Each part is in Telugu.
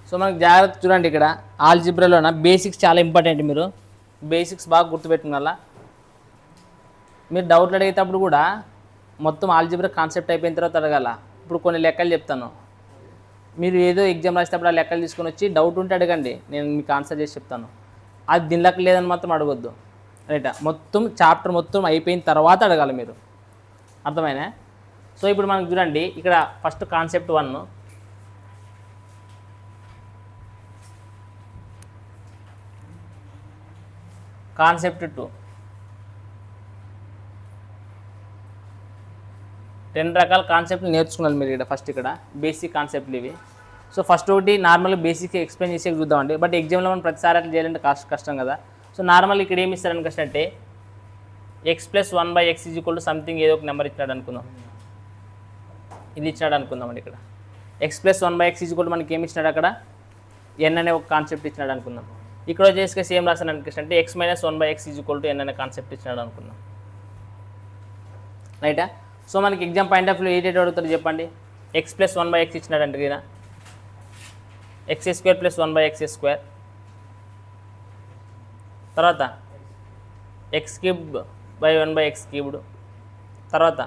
సో మనకు జాగ్రత్త చూడండి, ఇక్కడ ఆల్జిబ్రాలోన బేసిక్స్ చాలా ఇంపార్టెంట్. మీరు బేసిక్స్ బాగా గుర్తుపెట్టుకున్న మీరు డౌట్లు అడిగేటప్పుడు కూడా మొత్తం ఆల్జిబ్రా కాన్సెప్ట్ అయిపోయిన తర్వాత అడగాల. ఇప్పుడు కొన్ని లెక్కలు చెప్తాను, మీరు ఏదో ఎగ్జామ్ రాసేటప్పుడు ఆ లెక్కలు తీసుకొని వచ్చి డౌట్ ఉంటే అడగండి, నేను మీకు ఆన్సర్ చేసి చెప్తాను. అది దీనిలోకి లేదని మాత్రం అడగొద్దు, రైటా? మొత్తం చాప్టర్ మొత్తం అయిపోయిన తర్వాత అడగాలి మీరు, అర్థమైనా? సో ఇప్పుడు మనకు చూడండి, ఇక్కడ ఫస్ట్ కాన్సెప్ట్ 1, కాన్సెప్ట్ 2, 10 రకాల కాన్సెప్ట్లు నేర్చుకున్నారు మీరు ఇక్కడ. ఫస్ట్ ఇక్కడ బేసిక్ కాన్సెప్ట్లు ఇవి. సో ఫస్ట్ ఒకటి నార్మల్గా బేసిక్ ఎక్స్ప్లెయిన్ చేసే చూద్దామండి. బట్ ఎగ్జామ్లో మనం ప్రతిసారి అట్లా చేయాలంటే కష్టం కదా. సో నార్మల్ ఇక్కడ ఏమి ఇస్తారని కష్టం అంటే x+1/x = సంథింగ్ ఏదో ఒక నెంబర్ ఇచ్చాడు అనుకుందాం, ఇది ఇచ్చాడు అనుకుందామండి. ఇక్కడ x+1/x = మనకి ఏమి ఇచ్చినాడు, అక్కడ n అనే ఒక కాన్సెప్ట్ ఇచ్చినాడు అనుకుందాం. ఇక్కడ వచ్చేసి సేమ్ రాసాను అనిపిస్తుంది అంటే x-1/x = n అనే కాన్సెప్ట్ ఇచ్చినాడు అనుకుందాం, రైటా? సో మనకి ఎగ్జామ్ పాయింట్ ఆఫ్ వ్యూ ఏదైతే అడుగుతారు చెప్పండి. x+1/x ఇచ్చినాడంటే కదా, x² + 1/x², తర్వాత x³ / 1/x³, తర్వాత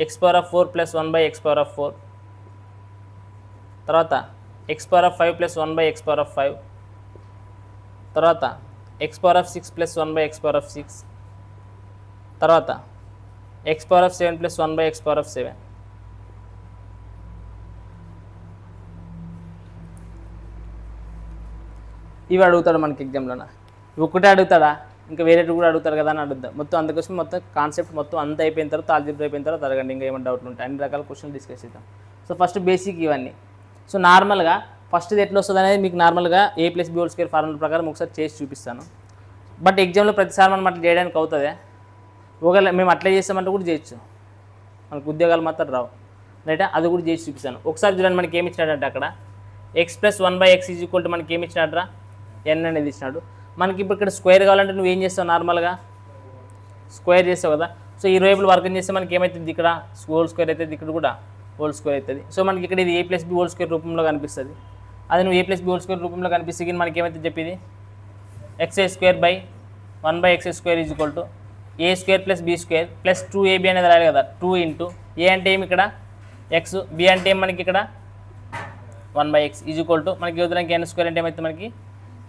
x⁴ + 1/x⁴, తర్వాత x⁵ + 1/x⁵, తర్వాత x⁶ + 1/x⁶, తర్వాత x�7 + 1/x�7. ఇవి అడుగుతాడు మనకి ఎగ్జామ్లోన. ఒకటే అడుగుతాడా, ఇంకా వేరేటి కూడా అడుగుతారు కదా అని అడుగుతాం. మొత్తం అందుకోసం మొత్తం కాన్సెప్ట్ మొత్తం అంతా అయిపోయిన తర్వాత, ఆల్జిబ్రా అయిపోయిన తర్వాత అడగండి, ఇంకా ఏమైనా డౌట్లు ఉంటాయి. అన్ని రకాల క్వశ్చన్ డిస్కస్ చేద్దాం. సో ఫస్ట్ బేసిక్ ఇవన్నీ. సో నార్మల్గా ఫస్ట్ది ఎట్లా వస్తుంది అనేది మీకు నార్మల్గా a+b² ఫార్ములా ప్రకారం ఒకసారి చేసి చూపిస్తాను. బట్ ఎగ్జామ్లో ప్రతిసారి మనం అట్లా చేయడానికి అవుతుంది. ఒకవేళ మేము అట్లా చేస్తామంటే కూడా చేయొచ్చు, మనకు ఉద్యోగాలు మాత్రం రావు, రైటా? అది కూడా చేసి చూపిస్తాను. ఒకసారి చూడండి, మనకి ఏమి ఇచ్చినాడంటే అక్కడ x+1/x = మనకి ఏమి ఇచ్చినాడ్రా, n అనేది ఇచ్చినాడు. మనకి ఇప్పుడు ఇక్కడ స్క్వేర్ కావాలంటే నువ్వు ఏం చేస్తావు, నార్మల్గా స్క్వేర్ చేస్తావు కదా. సో ఈ వైపులు వర్గం చేస్తే మనకి ఏమవుతుంది, ఇక్కడ హోల్ స్క్వేర్ అవుతుంది, ఇక్కడ కూడా హోల్ స్క్వేర్ అవుతుంది. సో మనకి ఇక్కడ ఇది a+b² రూపంలో కనిపిస్తుంది. అది నువ్వు a+b² రూపంలో కనిపిస్తే కానీ మనకి ఏమవుతుంది చెప్పేది, x² / 1/x² = a² + b² + 2ab అనేది రాయాలి కదా. 2 × a అంటే ఏమి ఇక్కడ x, b అంటే ఏమి మనకి ఇక్కడ 1/x = మనకి ఉదాహరణకి n² అంటే ఏమవుతుంది, మనకి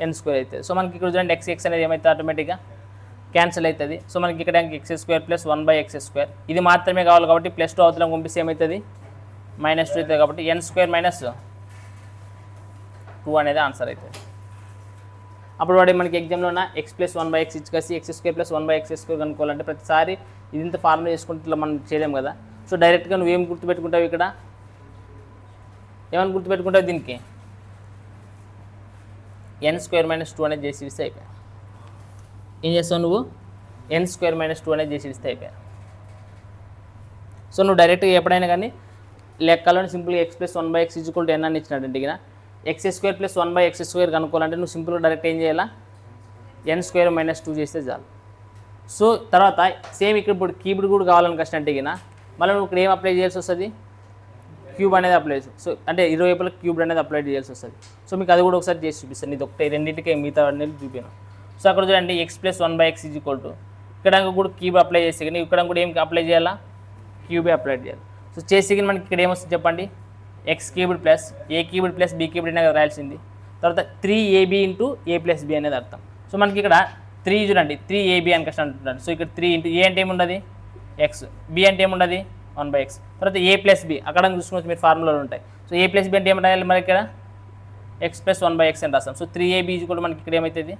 n² అవుతుంది. సో మనకి ఇక్కడ చూడండి x అనేది ఏమవుతుంది, ఆటోమేటిక్గా క్యాన్సిల్ అవుతుంది. సో మనకి ఇక్కడ x² + 1/x², ఇది మాత్రమే కావాలి కాబట్టి +2 అవతలం పంపిస్తే ఏమవుతుంది, -2 అవుతుంది. కాబట్టి n² - 2 అనేది ఆన్సర్ అవుతుంది. అప్పుడు వాడు మనకి ఎగ్జామ్లో ఉన్న x+1/x ఇచ్చేసి x² + 1/x² కనుక్కోవాలంటే ప్రతిసారి ఇదింత ఫార్ములా చేసుకుంటే ఇట్లా మనం చేయలేం కదా. సో డైరెక్ట్గా నువ్వేం గుర్తుపెట్టుకుంటావు, ఇక్కడ ఏమని గుర్తుపెట్టుకుంటావు, దీనికి n² - 2 అనేది చేసి ఇస్తే అయిపోయా. ఏం చేస్తావు నువ్వు, n² - 2 అనేది చేసి ఇస్తే అయిపోయా. సో నువ్వు డైరెక్ట్గా ఎప్పుడైనా కానీ లెక్కలోని సింపుల్గా x+1/x = n అని ఇచ్చినాడంటే ఇక x² + 1/x² కనుక్కోవాలంటే నువ్వు సింపుల్గా డైరెక్ట్ ఏం చేయాలా, n² - 2 చేస్తే చాలు. సో తర్వాత సేమ్ ఇక్కడ ఇప్పుడు కీబోర్డ్ కూడా కావాలని కష్టం అంటే ఇక మళ్ళీ నువ్వు ఇక్కడ ఏం అప్లై చేయాల్సి వస్తుంది, క్యూబ్ అనేది అప్లై చేసి, సో అంటే 20 వైపుల క్యూబ్ అనేది అప్లై చేయాల్సి వస్తుంది. సో మీకు అది కూడా ఒకసారి చేసి చూపిస్తాను. ఇది ఒకటే, రెండింటికి మిగతా అనేది చూపాను. సో అక్కడ చూడండి x+1/x = ఇక్కడ కూడా క్యూబ్ అప్లై చేస్తే కానీ ఇక్కడ కూడా ఏం అప్లై చేయాలా, క్యూబే అప్లై చేయాలి. సో చేసి కానీ మనకి ఇక్కడ ఏమొస్తుంది చెప్పండి, x³ + a³ + b³ అనేది రాయాల్సింది. తర్వాత 3ab × a + b అనేది అర్థం. సో మనకి ఇక్కడ 3 చూడండి, 3ab అని కష్టం అంటున్నాడు. సో ఇక్కడ 3 × a అంటే ఏముండదు x, b అంటే ఏముండదు 1/x, తర్వాత a + b అక్కడ చూసుకోవచ్చు, మీరు ఫార్ములాలు ఉంటాయి. సో a + b అంటే ఏమి రాయాలి, మరి ఇక్కడ x+1/x అని రాస్తాం. సో 3ab కూడా మనకి ఇక్కడ ఏమవుతుంది,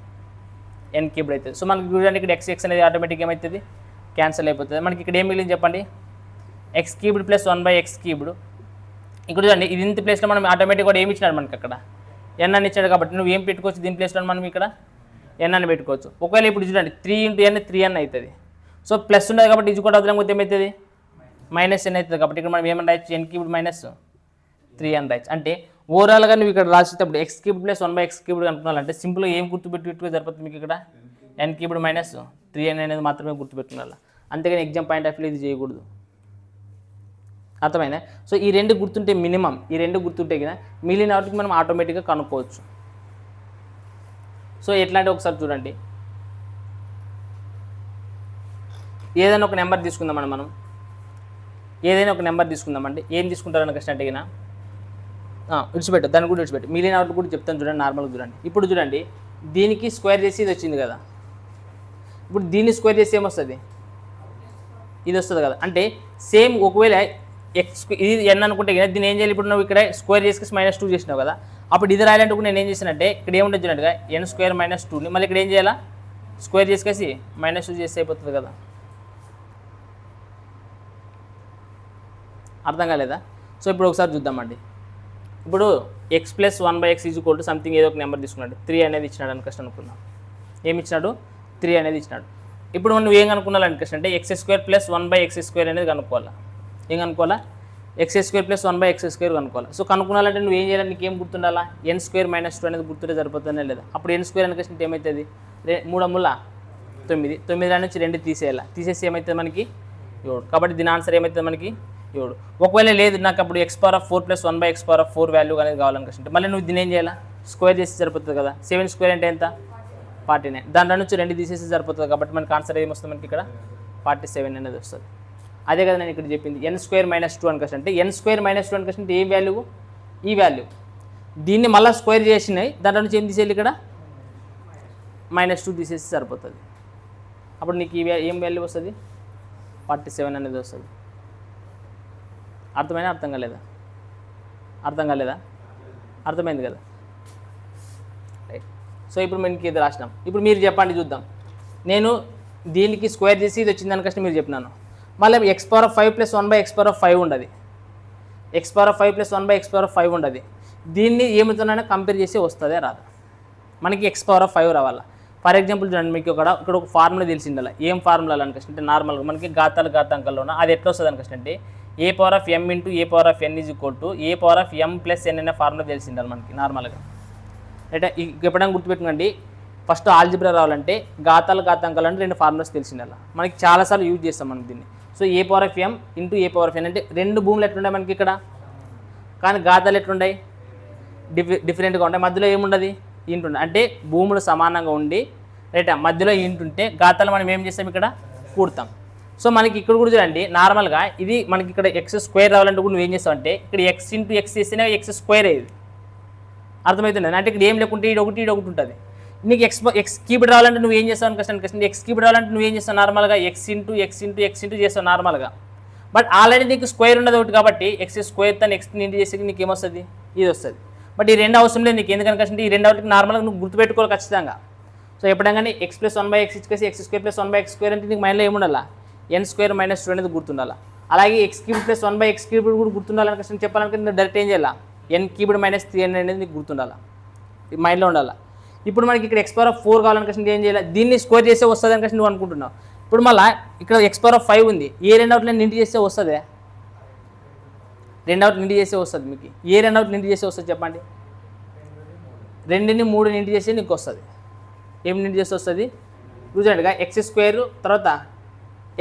n³ అవుతుంది. సో మనకి చూడండి ఇక్కడ x అనేది ఆటోమేటిక్ ఏమవుతుంది, క్యాన్సిల్ అయిపోతుంది. మనకి ఇక్కడ ఏం మిగిలింది చెప్పండి, x³ + 1/x³. ఇక్కడ చూడండి ఇది ఇంత ప్లేస్లో మనం ఆటోమేటిక్ కూడా ఏమి ఇచ్చినాడు, మనకి అక్కడ n అని ఇచ్చాడు. కాబట్టి నువ్వు ఏం పెట్టుకోవచ్చు, దీని ప్లేస్లో మనం ఇక్కడ n అని పెట్టుకోవచ్చు. ఒకవేళ ఇప్పుడు చూడండి 3 × n 3n అవుతుంది. సో ప్లస్ ఉండదు కాబట్టి ఇది కూడా వదలం ఏమవుతుంది, -n అవుతుంది. కాబట్టి ఇక్కడ మనం ఏమని రాయొచ్చు, n³ - 3n రాయొచ్చు. అంటే ఓవరాల్గా నువ్వు ఇక్కడ రాసేటప్పుడు x³ + 1/x³ అనుకున్నాలంటే సింపుల్గా ఏం గుర్తుపెట్టుకుంటే సరిపోతుంది మీకు, ఇక్కడ n³ - 3n అనేది మాత్రమే గుర్తుపెట్టుకోవాలి. అంతేగాని ఎగ్జామ్ పాయింట్ ఆఫ్ వ్యూ ఇది చేయకూడదు. అర్థమైందా? సో ఈ రెండు గుర్తుంటే మినిమం, ఈ రెండు గుర్తుంటే కదా మిగిలిన వాటికి మనం ఆటోమేటిక్గా కనుక్కోవచ్చు. సో ఎట్లాంటి ఒకసారి చూడండి, ఏదైనా ఒక నెంబర్ తీసుకుందామండి. మనం ఏదైనా ఒక నెంబర్ తీసుకుందామండి. ఏం తీసుకుంటారని కష్టం అంటే కదా విడిచిపెట్టు, దాన్ని కూడా విడిచిపెట్టు, మిగిలిన వాటికి కూడా చెప్తాను చూడండి. నార్మల్గా చూడండి. ఇప్పుడు చూడండి, దీనికి స్క్వేర్ చేసి ఇది వచ్చింది కదా, ఇప్పుడు దీన్ని స్క్వేర్ చేసి ఏమొస్తుంది, ఇది వస్తుంది కదా. అంటే సేమ్ ఒకవేళ ఎక్స్ ఇది ఎన్ అనుకుంటే కదా దీన్ని ఏం చేయాలి, ఇప్పుడు నువ్వు ఇక్కడ స్క్వేర్ చేసి -2 చేసినావు కదా, అప్పుడు ఇది రాయాలంటే కూడా నేను ఏం చేశానంటే ఇక్కడ ఏముంటుంది చూడండిగా n² - 2ని మళ్ళీ ఇక్కడ ఏం చేయాలా, స్క్వేర్ చేసుకేసి -2 చేస్తే అయిపోతుంది కదా. అర్థం కాలేదా? సో ఇప్పుడు ఒకసారి చూద్దామండి. ఇప్పుడు x + 1/x = సంథింగ్ ఏదో ఒక నెంబర్ తీసుకున్నాడు, 3 అనేది ఇచ్చినాడు అనుకస్ట్ అనుకున్నాం. ఏమి ఇచ్చినాడు, 3 అనేది ఇచ్చినాడు. ఇప్పుడు నువ్వు ఏం కనుక్కున్నావు అనుకస్ట్ అంటే x² + 1/x² అనేది కనుక్కోవాలా. ఏం కనుక్కోవాలా, x² + 1/x² కనుక్కోవాలి. సో కనుక్కున్నాలంటే నువ్వు ఏం చేయాలి, నీకు ఏం గుర్తుండాలా, n² - 2 అనేది గుర్తుంటే సరిపోతుందే లేదా. అప్పుడు n² అనుకస్ట్ అంటే ఏమవుతుంది, 3 × 9, 9 నుంచి 2 తీసేయాలి. తీసేసి ఏమవుతుంది మనకి 7. కాబట్టి దీని ఆన్సర్ ఏమవుతుంది మనకి 7. ఒకవేళ లేదు నాకు అప్పుడు x⁴ + 1/x⁴ వాల్యూ అనేది కావాలనుకుంటే మళ్ళీ నువ్వు దీని ఏం చేయాలా, స్క్వేర్ చేసి సరిపోతుంది కదా. 7² అంటే ఎంత, 49. దాంట్లో నుంచి 2 తీసేసి సరిపోతుంది. కాబట్టి మనకి ఆన్సర్ ఏమొస్తుంది, మనకి ఇక్కడ 47 అనేది వస్తుంది. అదే కదా నేను ఇక్కడ చెప్పింది, n² - 2 అనుకస్ట్ అంటే n² - 2 అనుకస్ట్ అంటే ఏ వాల్యూ, ఈ వాల్యూ. దీన్ని మళ్ళీ స్క్వేర్ చేసినాయి, దాంట్లో నుంచి ఏం తీసేయాలి, ఇక్కడ -2 తీసేసి సరిపోతుంది. అప్పుడు నీకు ఏం వాల్యూ వస్తుంది, 47 అనేది వస్తుంది. అర్థమైనా అర్థం కాలేదా, అర్థం కాలేదా, అర్థమైంది కదా. రైట్. సో ఇప్పుడు మనకి ఇది రాసినాం. ఇప్పుడు మీరు చెప్పండి చూద్దాం. నేను దీనికి స్క్వేర్ చేసి ఇది వచ్చింది అనుకస్ట్ మీరు చెప్పినాను. మళ్ళీ x⁴ + 1/x⁴ ఉండదు, x⁴ + 1/x⁴ ఉండదు. దీన్ని ఏమితోనైనా కంపేర్ చేసి వస్తుందే రాదు, మనకి x⁴ రావాలా. ఫర్ ఎగ్జాంపుల్ చూడండి, మీకు ఇక్కడ ఒక ఫార్ములా తెలిసిండాలి. ఏం ఫార్ములా అనుకస్ట్ అంటే నార్మల్గా మనకి ఘాతాంకాల్లోన అది ఎట్లా వస్తుంది అనుకస్ట్ అంటే a⁴ m × a⁴ n = a⁴m + n అనే ఫార్ములా తెలిసిండాలి మనకి నార్మల్గా. అంటే ఎప్పుడైనా గుర్తుపెట్టుకోండి, ఫస్ట్ ఆల్జిబ్రా రావాలంటే ఘాతాంకాలు అంటే 2 ఫార్ములాస్ తెలిసిండాలి. మనకి చాలాసార్లు యూజ్ చేస్తాం మనం దీన్ని. సో a⁴m × a⁴n అంటే 2 భూములు ఎట్లుంటాయి మనకి ఇక్కడ, కానీ ఘాతాలు ఎట్లుంటాయి, డిఫరెంట్గా ఉంటాయి. మధ్యలో ఏముండదు, ఇంట్ ఉండదు. అంటే భూములు సమానంగా ఉండి రైట్ మధ్యలో ఇంట్ ఉంటే ఘాతాలు మనం ఏం చేస్తాం, ఇక్కడ కూడతాం. సో మనకి ఇక్కడ కూడా చూడండి, నార్మల్గా ఇది మనకి ఇక్కడ x² రావాలంటే కూడా నువ్వు ఏం చేస్తావు అంటే ఇక్కడ x × x చేస్తేనే x² అయ్యేది. అర్థమవుతుంది అంటే ఇక్కడ ఏం లేకుంటే ఇది ఒకటి ఉంటుంది. నీకు x³ రావాలంటే నువ్వు ఏం చేస్తావు అనుకస్ట్ x³ రావాలంటే నువ్వు ఏం చేస్తావు, నార్మల్గా x × x చేస్తావు నార్మల్గా. బట్ ఆల్రెడీ నీకు స్క్వేర్ ఉన్నది ఒకటి కాబట్టి x² తను x ఇంటి చేసి నీకు ఏమొస్తుంది, ఇది వస్తుంది. బట్ ఈ 2 అవసరం లేదు నీకు, ఎందుకంటే ఈ 2 వాటికి నార్మల్గా నువ్వు గుర్తుపెట్టుకోవాలి ఖచ్చితంగా. సో ఎప్పుడైనా x + 1/x ఇచ్చేసి x² + 1/x² అంటే నీకు మైండ్లో ఏముండాలా, n² - 2 అనేది గుర్తుండాలా. అలాగే x³ + 1/x³ కూడా గుర్తుండాలని చెప్పాలనుకుంటే నువ్వు డైరెక్ట్ ఏం చేయాలా, n³ - 3n అనేది నీకు గుర్తుండాలా, మైండ్లో ఉండాలా. ఇప్పుడు మనకి ఇక్కడ x⁴ కావాలనుకుంటే ఏం చేయాలి, దీన్ని స్క్వేర్ చేస్తే వస్తుంది అనుకుంటే నువ్వు అనుకుంటున్నావు. ఇప్పుడు మళ్ళీ ఇక్కడ x⁵ ఉంది, ఏ 2 అవుట్లను ఇంటి చేస్తే వస్తుంది, 2 అవుట్లు ఇంటి చేస్తే వస్తుంది. మీకు ఏ 2 అవుట్లు ఇంటి చేస్తే వస్తుంది చెప్పండి, 2ని 3ని ఇంటి చేస్తే నీకు వస్తుంది. ఏం ఇంటి చేస్తే వస్తుంది, చూడండిగా x² తర్వాత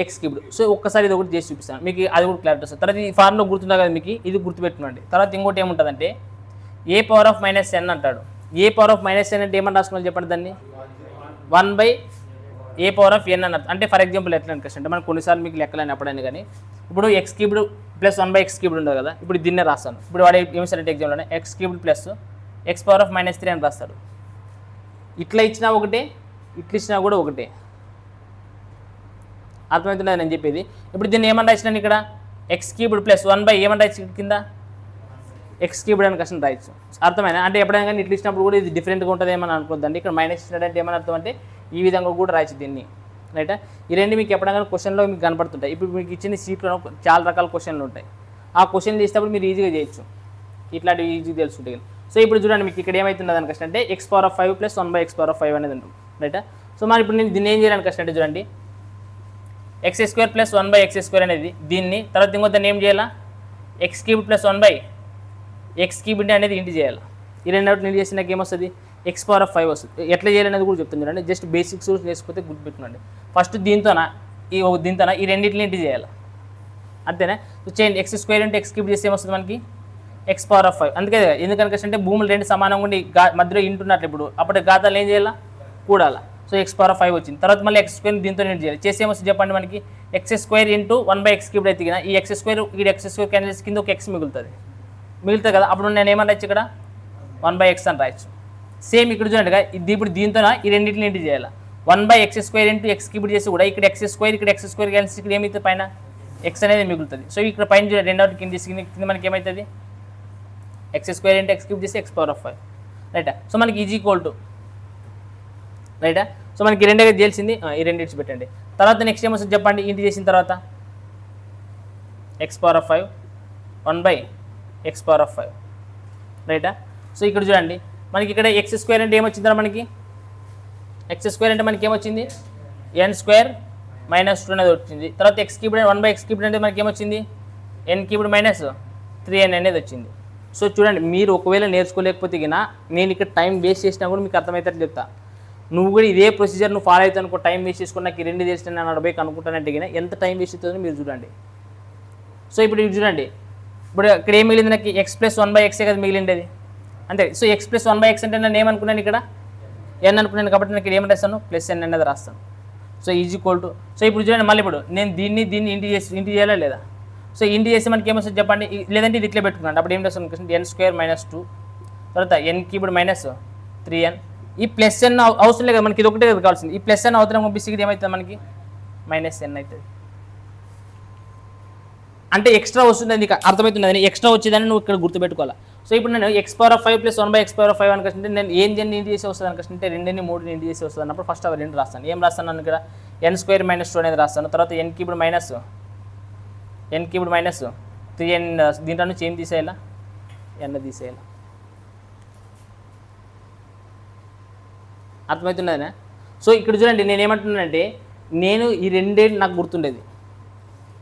x³. సో ఒక్కసారి ఇది ఒకటి చేసి చూపిస్తాను మీకు, అది కూడా క్లారిటీ వస్తుంది. తర్వాత ఈ ఫార్ములా గుర్తుందా కదా మీకు, ఇది గుర్తుపెట్టుకోండి. తర్వాత ఇంకోటి ఏముంటుందంటే a⁻n అంటాడు. a⁻n అంటే ఏమని రాసుకోవాలి చెప్పండి, దాన్ని 1/a⁻n అన్నట్టు. అంటే ఫర్ ఎగ్జాంపుల్ ఎట్లా అనుకోవచ్చు అంటే మనకు కొన్నిసార్లు మీకు లెక్కలని ఎప్పుడైనా కానీ ఇప్పుడు x³ + 1/x³ ఉండదు కదా, ఇప్పుడు దీన్నే రాస్తాను. ఇప్పుడు వాడు ఏమి సరే ఎగ్జాంపుల్లోనే x³ + x⁻−3 అని రాస్తాడు. ఇట్లా ఇచ్చినా ఒకటే, ఇట్లా ఇచ్చినా కూడా ఒకటే. అర్థమవుతున్నది నేను చెప్పేది. ఇప్పుడు దీన్ని ఏమని రాసినాను, ఇక్కడ x³ + 1/, ఏమని రాయచ్చు కింద x³ అని కష్టం రాయచ్చు. అర్థమైనా అంటే ఎప్పుడైనా కానీ ఇట్లా ఇచ్చినప్పుడు కూడా ఇది డిఫరెంట్గా ఉంటుంది ఏమని అనుకోద్దండి. ఇక్కడ మైనస్ ఇచ్చినట్టు ఏమని అర్థం అంటే ఈ విధంగా కూడా రాయచ్చు దీన్ని, రైటా. ఈ రెండు మీకు ఎప్పుడైనా క్వశ్చన్లో మీకు కనపడుతుంటాయి. ఇప్పుడు మీకు ఇచ్చిన సీట్లో చాలా రకాల క్వశ్చన్లు ఉంటాయి. ఆ క్వశ్చన్ తీసేటప్పుడు మీరు ఈజీగా చేయొచ్చు, ఇట్లాంటివి ఈజీగా తెలుసుంటాయి. సో ఇప్పుడు చూడండి మీకు ఇక్కడ ఏమవుతుంది అని కష్టం అంటే x⁴ + 1/x⁴ అనేది ఉంటుంది, రైటా. సో మరి ఇప్పుడు నేను దీన్ని ఏం చేయాలని కష్టం అంటే చూడండి, x² + 1/x² అనేది దీన్ని, తర్వాత ఇంకో దాన్ని ఏం చేయాలా, x³ + 1/x³ అనేది ఇంటి చేయాలి. ఈ 2 అవుట్ ఇంటి చేసి నాకు ఏమొస్తుంది, x⁴ వస్తుంది. ఎట్లా చేయాలనేది కూడా చెప్తుంది చూడండి. జస్ట్ బేసిక్స్ నేర్చుకుంటే గుర్తుపెట్టుకోండి. ఫస్ట్ దీంతోన ఈ రెండింటిని ఇంటి చేయాలి. అంతేనా. సో చేయండి X square into X cube చేస్తే ఏమొస్తుంది మనకి ఎక్స్ పవర్ ఆఫ్ 5. అందుకే ఎందుకనుక అంటే భూములు రెండు సమానంగా ఉండి మధ్యలో ఇంటున్నట్లు ఇప్పుడు అప్పటి ఘాతాలు ఏం చేయాలా కూడాలా. సో ఎక్స్ పవర్ ఆఫ్ 5 వచ్చింది. తర్వాత మళ్ళీ ఎక్స్ స్క్వేర్ దీంతో నేను చేయాలి. చేసి ఏమొస్తుంది చెప్పండి మనకి X square into 1/x cube అయితే ఈ ఎక్స్ స్క్వేర్ ఈ ఎక్స్ స్క్వేర్ క్యాన్సిల్ కింద ఒక ఎక్స్ మిగులుతుంది కదా. అప్పుడు నేను ఏమని రాయొచ్చు ఇక్కడ 1/x అని రాయొచ్చు. సేమ్ ఇక్కడ చూడండి ఇది ఇప్పుడు దీంతో ఈ రెండింటిని ఇంటి చేయాలి. 1/x square into X cube చేసి కూడా ఇక్కడ ఎక్స్ స్క్వేర్ క్యాన్సిల్ ఇక్కడ ఏమవుతుంది పైన ఎక్స్ అనేది మిగులుతుంది. సో ఇక్కడ పైన చూడండి రెండోటి కింద మనకి ఏమవుతుంది X square into X cube చేసి ఎక్స్ పవర్ ఆఫ్ 5 రైటా. సో మనకి ఈజ్ ఈక్వల్ టు రైటా. సో మనకి ఈ రెండే తెలిసింది, ఈ రెండు ఇచ్చి పెట్టండి. తర్వాత నెక్స్ట్ ఏమొస్తుంది చెప్పండి ఇంటి చేసిన తర్వాత x power of 5 1/x power of 5 రైటా. సో ఇక్కడ చూడండి మనకి ఇక్కడ ఎక్స్ స్క్వేర్ అంటే ఏమొచ్చిందా మనకి ఎక్స్ స్క్వేర్ అంటే మనకి ఏమొచ్చింది ఎన్ స్క్వేర్ మైనస్ 2 అనేది వచ్చింది. తర్వాత ఎక్స్ క్యూబ్ 1/x క్యూబ్ అంటే మనకి ఏమొచ్చింది ఎన్ క్యూబ్ మైనస్ 3n అనేది వచ్చింది. సో చూడండి మీరు ఒకవేళ నేర్చుకోలేకపోతే గినా నేను ఇక్కడ టైం వేస్ట్ చేసినా కూడా మీకు అర్థమవుతారు చెప్తా. నువ్వు కూడా ఇదే ప్రొసీజర్ నువ్వు ఫాలో అవుతావు అనుకో, టైం వేస్ట్ చేసుకుని నాకు ఈ రెండు తెలిసిన నేను అడబైక్ అనుకుంటానంటే గినా ఎంత టైం వేస్ట్ అవుతుందో మీరు చూడండి. సో ఇప్పుడు ఇది చూడండి ఇప్పుడు ఇక్కడ ఏం మిగిలింది నాకు ఎక్స్ ప్లస్ 1/x కదా మిగిలిండేది అంతే. సో ఎక్స్ ప్లస్ 1/x అంటే నేను ఏమనుకున్నాను ఇక్కడ ఎన్ అనుకున్నాను కాబట్టి నాకు ఇక్కడ ఏం రాస్తాను ప్లస్ ఎన్ అనేది రాస్తాను. So is equal to so ఇప్పుడు చూడండి మళ్ళీ ఇప్పుడు నేను దీన్ని ఇంటి చేయాలా లేదా. సో ఇంటి చేసి మనకి ఏమొస్తుంది చెప్పండి, లేదంటే ఇది ఇట్లా పెట్టుకున్నాను అప్పుడు ఏం రాస్తాను ఎన్ స్క్వేర్ మైనస్ 2 తర్వాత ఎన్ క్యూబ్డ్ మైనస్ 3n. ఈ ప్లస్ ఎన్ అవసరం లేదు కదా మనకి, ఇది ఒకటే కదా కావాల్సింది. ఈ ప్లస్ ఎన్ అవతరం పంపిస్తే ఇది ఏమవుతుంది మనకి మైనస్ ఎన్ అవుతుంది. అంటే ఎక్స్ట్రా వస్తుంది అది అర్థమవుతుంది, ఎక్స్ట్రా వచ్చేదని నువ్వు ఇక్కడ గుర్తుపెట్టుకోవాలి. సో ఇప్పుడు నేను X power of 5 plus 1/x power of 5 అనుకుంటే నేను ఏం ఇంటి చేసి వస్తుంది అనుకుంటే రెండుని 3 ఇంటి చేసి వస్తుంది అన్నప్పుడు ఫస్ట్ అవి రెండు రాస్తాను. ఏం రాస్తాను నేను ఇక్కడ ఎన్ స్క్వేర్ మైనస్ 2 అనేది రాస్తాను. తర్వాత ఎన్ క్యూబ్డ్ మైనస్ 3n దీంట్లో నుంచి ఏం తీసేయాలా ఎన్ తీసేయాలి. అర్థమవుతున్నదా. సో ఇక్కడ చూడండి నేను ఏమంటున్నానంటే నేను ఈ రెండే నాకు గుర్తుండేది,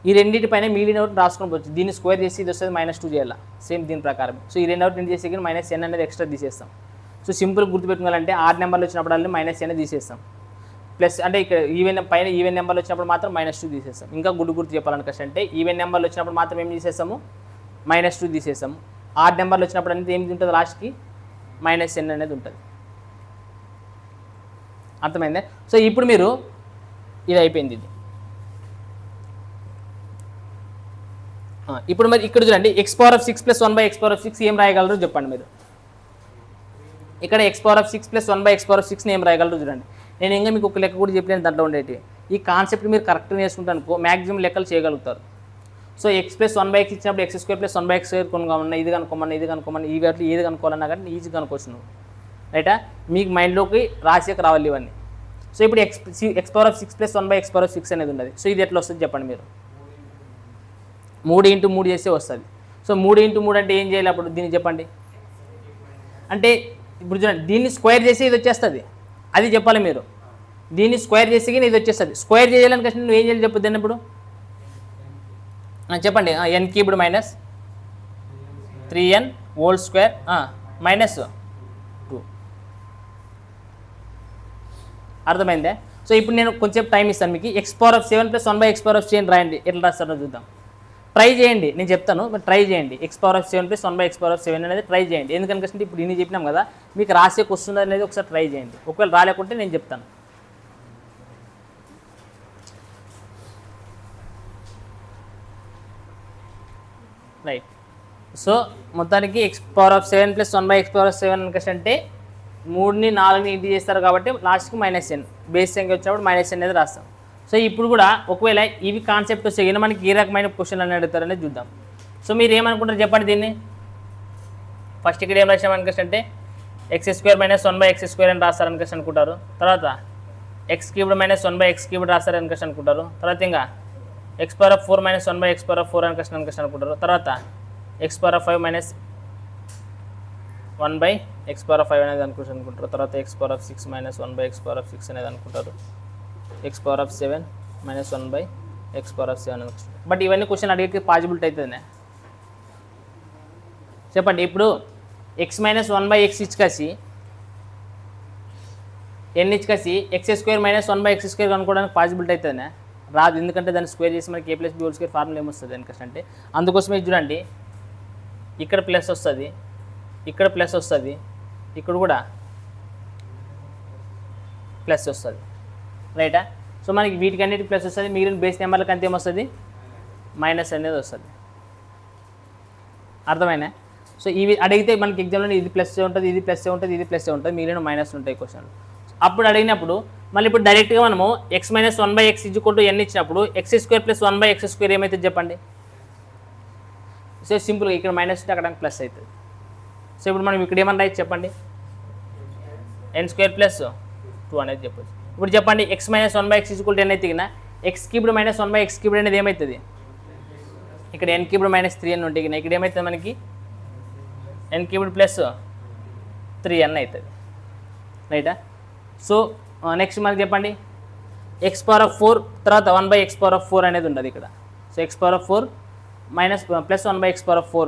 ఈ రెండింటి పైన మిగిలిన ఒకటి రాసుకొని పోవచ్చు. దీన్ని స్క్వేర్ చేసి ఇది వస్తుంది -2 చేయాలి సేమ్ దీని ప్రకారం. సో ఈ రెండు ఒకటి చేసి -n అనేది ఎక్స్ట్రా తీసేస్తాం. సో సింపుల్ గుర్తుపెట్టుకోవాలంటే 6 నెంబర్లు వచ్చినప్పుడు -n తీసేస్తాం. ప్లస్ అంటే ఇక్కడ ఈవెన్ నెంబర్లు వచ్చినప్పుడు మాత్రం -2 తీసేస్తాం. ఇంకా గుర్తు చెప్పాలనుకంటే ఈవెన్ నెంబర్లు వచ్చినప్పుడు మాత్రం ఏం తీసేస్తాము -2 తీసేస్తాము. 6 నెంబర్లు వచ్చినప్పుడు అనేది ఏమి ఉంటుంది లాస్ట్కి -n అనేది ఉంటుంది. అర్థమైందే. సో ఇప్పుడు మీరు ఇది అయిపోయింది. ఇది ఇప్పుడు మరి ఇక్కడ చూడండి X power of 6 plus 1/x power of 6 ఏం రాయగలరు చెప్పండి మీరు. ఇక్కడ X power of 6 plus 1/x power of 6 ఏం రాయగలరు చూడండి. నేను ఇంకా మీకు ఒక లెక్క కూడా చెప్పలేను దాంట్లో ఉండేవి. ఈ కాన్సెప్ట్ మీరు కరెక్ట్గా నేర్చుకుంటాను అనుకో మ్యాక్సిమం లెక్కలు చేయగలుగుతారు. సో ఎక్స్ ప్లస్ 1/x ఇచ్చినప్పుడు x square plus 1/x square కొనుక్కోమన్నా ఇది కనుక్కోమన్నా ఈ వాటిలో ఏది కనుక్కోవాలన్నా కానీ ఈజీ కనుక్కోవచ్చు నువ్వు రైటా. మీకు మైండ్లోకి రాసేక రావాలి ఇవన్నీ. సో ఇప్పుడు X power of 6 plus 1/x power of 6 అనేది ఉన్నది. సో ఇది ఎట్లా వస్తుంది చెప్పండి మీరు. 3 × 3 చేస్తే వస్తుంది. సో 3 × 3 అంటే ఏం చేయాలి అప్పుడు దీన్ని చెప్పండి. అంటే ఇప్పుడు చూడండి దీన్ని స్క్వేర్ చేసి ఇది వచ్చేస్తుంది, అది చెప్పాలి మీరు. దీన్ని స్క్వేర్ చేసి ఇది వచ్చేస్తుంది. స్క్వేర్ చేయాలని కష్టం నువ్వు ఏం చేయాలి చెప్పు దాన్ని ఇప్పుడు చెప్పండి. N cubed minus 3n whole square -2 అర్థమైందే. సో ఇప్పుడు నేను కొంచెం టైం ఇస్తాను మీకు. X power of 7 plus 1/x power of 7 రాయండి, ఎట్లా రాస్తారో చూద్దాం. ట్రై చేయండి, నేను చెప్తాను మరి ట్రై చేయండి. X power of 7 plus 1/x power of 7 అనేది ట్రై చేయండి. ఎందుకంటే ఇప్పుడు ఇన్ని చెప్పినాం కదా మీకు రాసేకి వస్తుంది అనేది ఒకసారి ట్రై చేయండి. ఒకవేళ రాలేకుంటే నేను చెప్తాను. రైట్. సో మొత్తానికి X power of 7 plus 1/x power of 7 అంటే 3ని 4ని ఇంటి చేస్తారు కాబట్టి లాస్ట్కి -n బేస్ సంఖ్య వచ్చినప్పుడు -n అనేది రాస్తాం. సో ఇప్పుడు కూడా ఒకవేళ ఇవి కాన్సెప్ట్ వస్తే మనకి ఏ రకమైన క్వశ్చన్లు అని అడుగుతారనేది చూద్దాం. సో మీరు ఏమనుకుంటారు చెప్పండి దీన్ని. ఫస్ట్ ఇక్కడ ఏం రాసామనుకుంటే x square minus 1/x square అని రాస్తారనుకోసం అనుకుంటారు. తర్వాత x cubed minus 1/x cubed రాస్తారనుకోసం అనుకుంటారు. తర్వాత ఇంకా x power of 4 minus 1/x power of 4 అనుకోసం అనుకుంటారు. తర్వాత x power of 5 minus 1/x power of 5 అనేది అనుకుంటారు. తర్వాత x power of 6 minus 1/x power of 6 అనేది అనుకుంటారు. X power of 7 minus 1/x power of 7 అనుకుంటారు. బట్ ఇవన్నీ క్వశ్చన్ అడిగే పాసిబిలిటీ అవుతుంది చెప్పండి. ఇప్పుడు ఎక్స్ మైనస్ 1/x ఇచ్చుకేసి ఎన్ ఇచ్చుకేసి x square minus 1/x square కనుక్కోవడానికి పాసిబిలిటీ అవుతుందా రాదు, ఎందుకంటే దాన్ని స్క్వేర్ చేసి మనకి a+b హోల్ స్క్వేర్ ఫార్ములా ఏమొస్తుంది దానికోసం అంటే. అందుకోసమే చూడండి ఇక్కడ ప్లస్ వస్తుంది, ఇక్కడ ప్లస్ వస్తుంది, ఇక్కడ కూడా ప్లస్ వస్తుంది, రైటా. సో మనకి వీటికన్నిటికి ప్లస్ వస్తుంది, మిగిలిన బేస్ నెంబర్లకు అంత ఏమొస్తుంది మైనస్ అనేది వస్తుంది. అర్థమైనా? సో ఇవి అడిగితే మనకి ఎగ్జామ్లో ఇది ప్లస్ ఉంటుంది, ఇది ప్లస్ ఉంటుంది, ఇది ప్లస్ ఉంటుంది, మిగిలిన మైనస్ ఉంటాయి క్వశ్చన్లు. అప్పుడు అడిగినప్పుడు మళ్ళీ ఇప్పుడు డైరెక్ట్గా మనము x - 1/x = n ఇచ్చినప్పుడు x² + 1/x² ఏమైతే చెప్పండి. సో సింపుల్గా ఇక్కడ మైనస్ ఉంటే అక్కడ ప్లస్ అవుతుంది. సో ఇప్పుడు మనం ఇక్కడ ఏమన్నా రాయొచ్చు చెప్పండి, n² + 2 అనేది చెప్పచ్చు. ఇప్పుడు చెప్పండి x - 1/x = n అయితే x³ - 1/x³ అనేది ఏమవుతుంది, ఇక్కడ n³ - 3n ఉంటే ఇక్కడ ఏమవుతుంది మనకి n³ + 3n అవుతుంది, రైటా. సో నెక్స్ట్ మనకి చెప్పండి x⁴ తర్వాత 1/x⁴ అనేది ఉండదు ఇక్కడ. సో x⁴ + 1/x⁴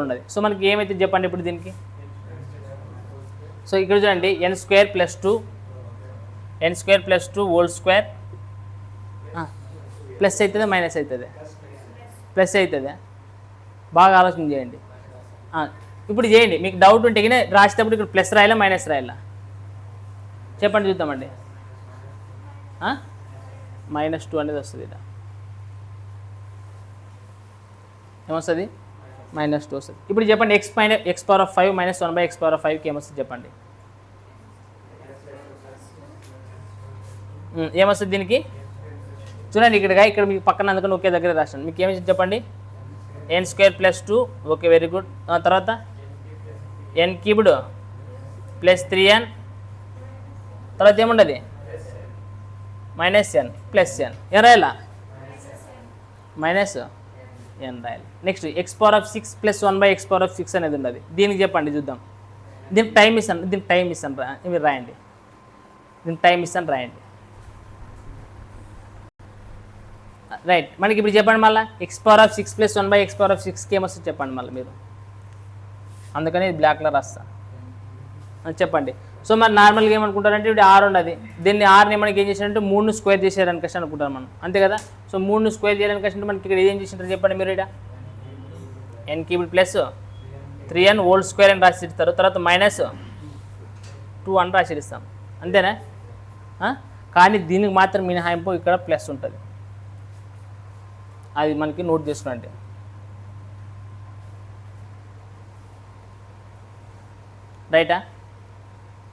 ఉండదు. సో మనకి ఏమైతే చెప్పండి ఇప్పుడు దీనికి. సో ఇక్కడ చూడండి n² + 2 హోల్ స్క్వేర్ ప్లస్ అవుతుందా మైనస్ అవుతుందా, ప్లస్ అవుతుందా, బాగా ఆలోచన చేయండి. ఇప్పుడు చేయండి, మీకు డౌట్ ఉంటే కానీ రాసేటప్పుడు ఇక్కడ ప్లస్ రాయాలా మైనస్ రాయాలా చెప్పండి చూద్దామండి. -2 అనేది వస్తుంది, ఇక్కడ ఏమొస్తుంది -2 వస్తుంది. ఇప్పుడు చెప్పండి x⁵ - 1/x⁵ ఏమొస్తుంది చెప్పండి, ఏమొస్తుంది దీనికి. చూడండి ఇక్కడ మీకు పక్కన అందుకని ఒకే దగ్గర రాసాను. మీకు ఏమి చెప్పండి n² + 2, ఓకే వెరీ గుడ్. తర్వాత n³ + 3n, తర్వాత ఏముండదు -n + n, ఏం రాయాలా -n రాయాలి. నెక్స్ట్ x⁴ + 1/x⁴ అనేది ఉండదు. దీనికి చెప్పండి చూద్దాం. దీనికి టైం ఇస్తాను, మీరు రాయండి, దీనికి టైం ఇస్తాను రాయండి, రైట్. మనకి ఇప్పుడు చెప్పండి మళ్ళీ x⁴ + 1/x⁴ ఏమొస్తుంది చెప్పండి మళ్ళీ మీరు, అందుకని ఇది బ్లాక్లో రాస్తా చెప్పండి. సో మరి నార్మల్గా ఏమనుకుంటారంటే ఇప్పుడు 6 ఉండదు, దీన్ని 6ని మనకి ఏం చేశారంటే 3ను స్క్వేర్ చేశారని కష్టం అనుకుంటారు మనం, అంతే కదా. సో 3ను స్క్వేర్ చేయాలని కష్టం మనకి ఇక్కడ ఏం చేసింటారు చెప్పండి మీరు, ఇక్కడ n³ + 3n హోల్ స్క్వేర్ అని రాసి ఇస్తారు, తర్వాత -2 అని రాసి ఇస్తాం, అంతేనా. కానీ దీనికి మాత్రం మినహాయింపు ఇక్కడ ప్లస్ ఉంటుంది, అది మనకి నోట్ చేసుకున్నట్టే, రైటా.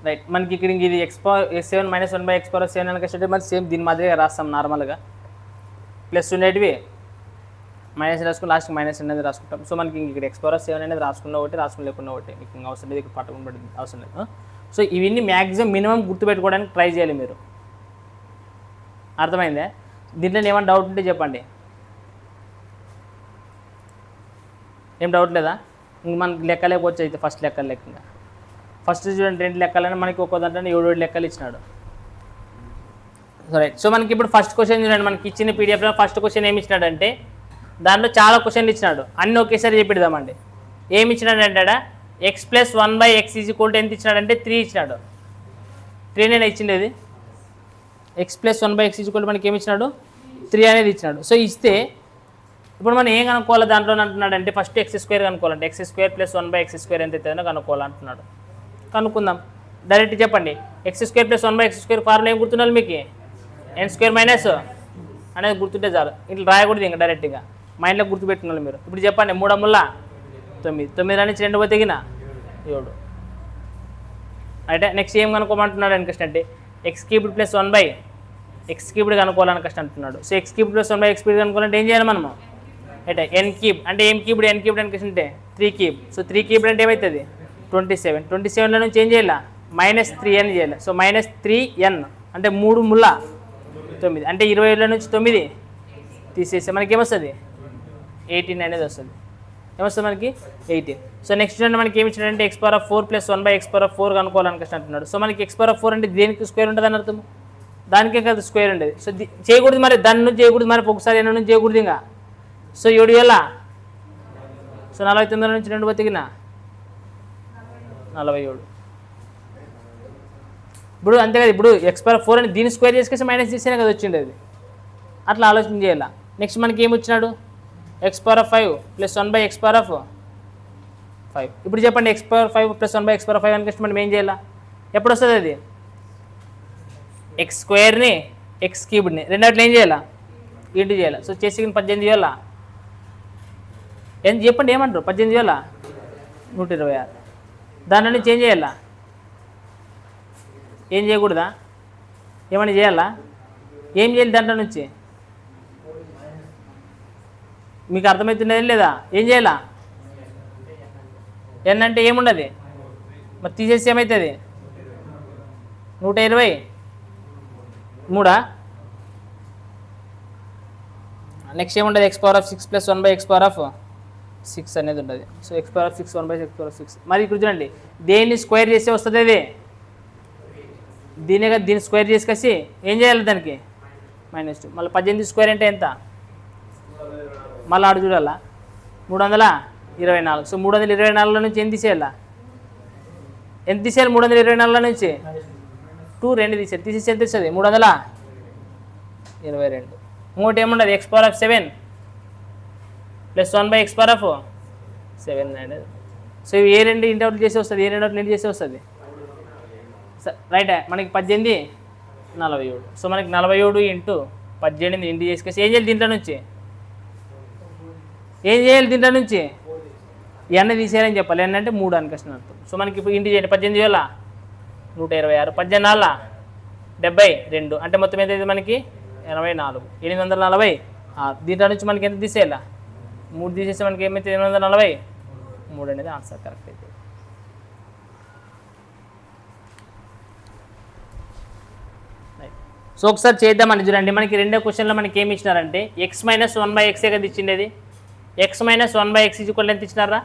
రైట్, మనకి ఇక్కడ ఇది x⁴ - 1/x⁴ అని కష్టం మరి సేమ్ దీని మాదిరిగా రాస్తాం నార్మల్గా. ప్లస్ ఉండేటివి మైనస్ రాసుకుని లాస్ట్కి మైనస్ అనేది రాసుకుంటాం. సో మనకి ఇక్కడ x⁴ అనేది రాసుకున్న ఒకటి, రాసుకుని లేకుండా ఒకటి, మీకు ఇంకా అవసరం లేదు, ఇక్కడ పట్టుకుని పడింది అవసరం లేదు. సో ఇవన్నీ మ్యాక్సిమం మినిమం గుర్తుపెట్టుకోవడానికి ట్రై చేయాలి మీరు, అర్థమైందా. దీంట్లో ఏమైనా డౌట్ ఉంటే చెప్పండి, ఏం డౌట్ లేదా. ఇంక మనకి లెక్కలేకపోవచ్చు అయితే ఫస్ట్ లెక్కగా ఫస్ట్ చూడండి 2 లెక్కలని మనకి ఒక్కో దాంట్లో 7 లెక్కలు ఇచ్చినాడు, రైట్. సో మనకి ఇప్పుడు ఫస్ట్ క్వశ్చన్ చూడండి, మనకి ఇచ్చిన పీడిఎఫ్లో ఫస్ట్ క్వశ్చన్ ఏమి ఇచ్చినాడంటే దాంట్లో చాలా క్వశ్చన్లు ఇచ్చినాడు, అన్నీ ఒకేసారి చెప్పిద్దామండి. ఏమి ఇచ్చినాడంటే x + 1/x = ఎంత ఇచ్చినాడంటే 3 ఇచ్చినాడు, 3 నేను ఇచ్చిండేది. x + 1/x = మనకి ఏమి ఇచ్చినాడు 3 అనేది ఇచ్చినాడు. సో ఇస్తే ఇప్పుడు మనం ఏం కనుక్కోవాలి దాంట్లో అంటున్నాడంటే ఫస్ట్ x² కనుక్కోవాలంటే x² + 1/x² ఎంత అవుతుందో కనుక్కోవాలంటున్నాడు. కనుక్కుందాం, డైరెక్ట్ చెప్పండి. x² + 1/x² ఫార్ములా ఏం గుర్తుండాలి మీకు, n² - అనేది గుర్తుంటే చాలు, ఇట్లా రాయకూడదు ఇంకా డైరెక్ట్గా మైండ్లో గుర్తుపెట్టుకున్నాను మీరు. ఇప్పుడు చెప్పండి 3 × 9, 9 నుంచి 2 పోతే 7, అయితే నెక్స్ట్ ఏం కనుక్కోమంటున్నాడు అని కష్టం అంటే x³ + 1/x³ కనుక్కోవాలని కష్టం అంటున్నాడు. సో x³ + 1/x³ కనుక్కోవాలంటే ఏం చేయాలి మనము, అయితే n³ అంటే ఏం క్యూబ్డ్, n³ అని కష్టం అంటే 3³. సో 3³ అంటే ఏమవుతుంది 27, 27లో నుంచి ఏం చేయాలి -3n చేయాలి. సో -3n అంటే 3 ముళ్ళ 9, అంటే 27లో నుంచి 9 తీసేస్తే మనకి ఏమొస్తుంది 18 అనేది వస్తుంది, ఏమొస్తుంది మనకి 18. సో నెక్స్ట్ చూడండి మనకి ఏమి ఇచ్చాడంటే x⁴ + 1/x⁴ కనుక్కోవాలని కష్టం అంటున్నాడు. సో మనకి x⁴ అంటే దేనికి స్క్వేర్ ఉంటుంది అని అర్థం, దానికే కదా స్క్వేర్ ఉండేది. సో చేయకూడదు మరి, దాని నుంచి చేయకూడదు మరి, ఒకసారి ఎన్న నుంచి చేయకూడదు ఇంకా. సో 7 వేల, సో 49 నుంచి 2 పోతే 47. ఇప్పుడు అంతే కదా, ఇప్పుడు x⁴ అని దీన్ని స్క్వేర్ చేసుకేసి మైనస్ చేస్తేనే కదా వచ్చిండేది, అట్లా ఆలోచన చేయాలి. నెక్స్ట్ మనకి ఏమి వచ్చినాడు X power of 5 plus 1/x power of 5. ఇప్పుడు చెప్పండి X power 5 plus 1/x power of 5 అనుకుంటే మనం ఏం చేయాలా? ఎప్పుడు వస్తుంది అది? ఎక్స్ స్క్వేర్ని ఎక్స్ క్యూబ్ని రెండట్లు ఏం చేయాలా? ఇంటూ చేయాలి. సో చేసి 18 చేయాలా? ఎంత చెప్పండి ఏమంటారు? 18 చేయాలా? 126. దాని నుంచి ఏం చేయాలా? ఏం చేయకూడదా? ఏమన్నా చేయాలా? ఏం చేయాలి దాంట్లో నుంచి? మీకు అర్థమవుతున్నది లేదా? ఏం చేయాలా? ఎన్ అంటే ఏముండదు, మరి తీసేసి ఏమవుతుంది? 123. నెక్స్ట్ ఏముంటుంది? X power of 6 plus 1/x power of 6 అనేది ఉంటుంది. So X power of 6 1/x power of 6. మరి ఇక్కడ చూడండి దేన్ని స్క్వేర్ చేస్తే వస్తుంది అది? దీనిగా దీన్ని స్క్వేర్ చేసుకేసి ఏం చేయాలి దానికి? -2. మళ్ళీ 18 స్క్వేర్ అంటే ఎంత? మళ్ళీ ఆడు చూడాలా 324. సో 324లో నుంచి ఎంత తీసేయాలా? ఎంత తీసేయాలి 324లో నుంచి? 2 తీసేయాలి. తీసేసి ఎంత వస్తుంది? 322. ఇంకోటి ఏముండదు X power of 7 plus 1/x power of 7 అనేది. సో ఇవి ఏ రెండు ఇంటర్వల్ చేసి వస్తుంది? ఏ రెండు ఇంటి చేసి వస్తుంది? రైట్. మనకి 18 47. సో మనకి 47 ఇంటూ 18 ఇంటి చేసుకేసి ఏం చేయాలి దీంట్లో నుంచి? ఏం చేయాలి దీంట్లో నుంచి? ఎన్న తీసేయాలని చెప్పాలి. ఎన్న అంటే 3 అని కష్టం అర్థం. సో మనకి ఇప్పుడు ఇంటి చేయండి 18 వేల 126, 18 72 అంటే మొత్తం ఎంత అయితే మనకి 84, 846. దీంట్లో నుంచి మనకి ఎంత తీసేయాలా? 3 తీసేస్తే మనకి ఏమైతే 843 అనేది ఆన్సర్ కరెక్ట్ అయితే. సో ఒకసారి చేద్దామని చూడండి. మనకి రెండో క్వశ్చన్లో మనకి ఏమి ఇచ్చినారంటే ఎక్స్ మైనస్ 1/x కదా ఇచ్చిండేది. ఎక్స్ మైనస్ 1/x ఎంత ఇచ్చినారా?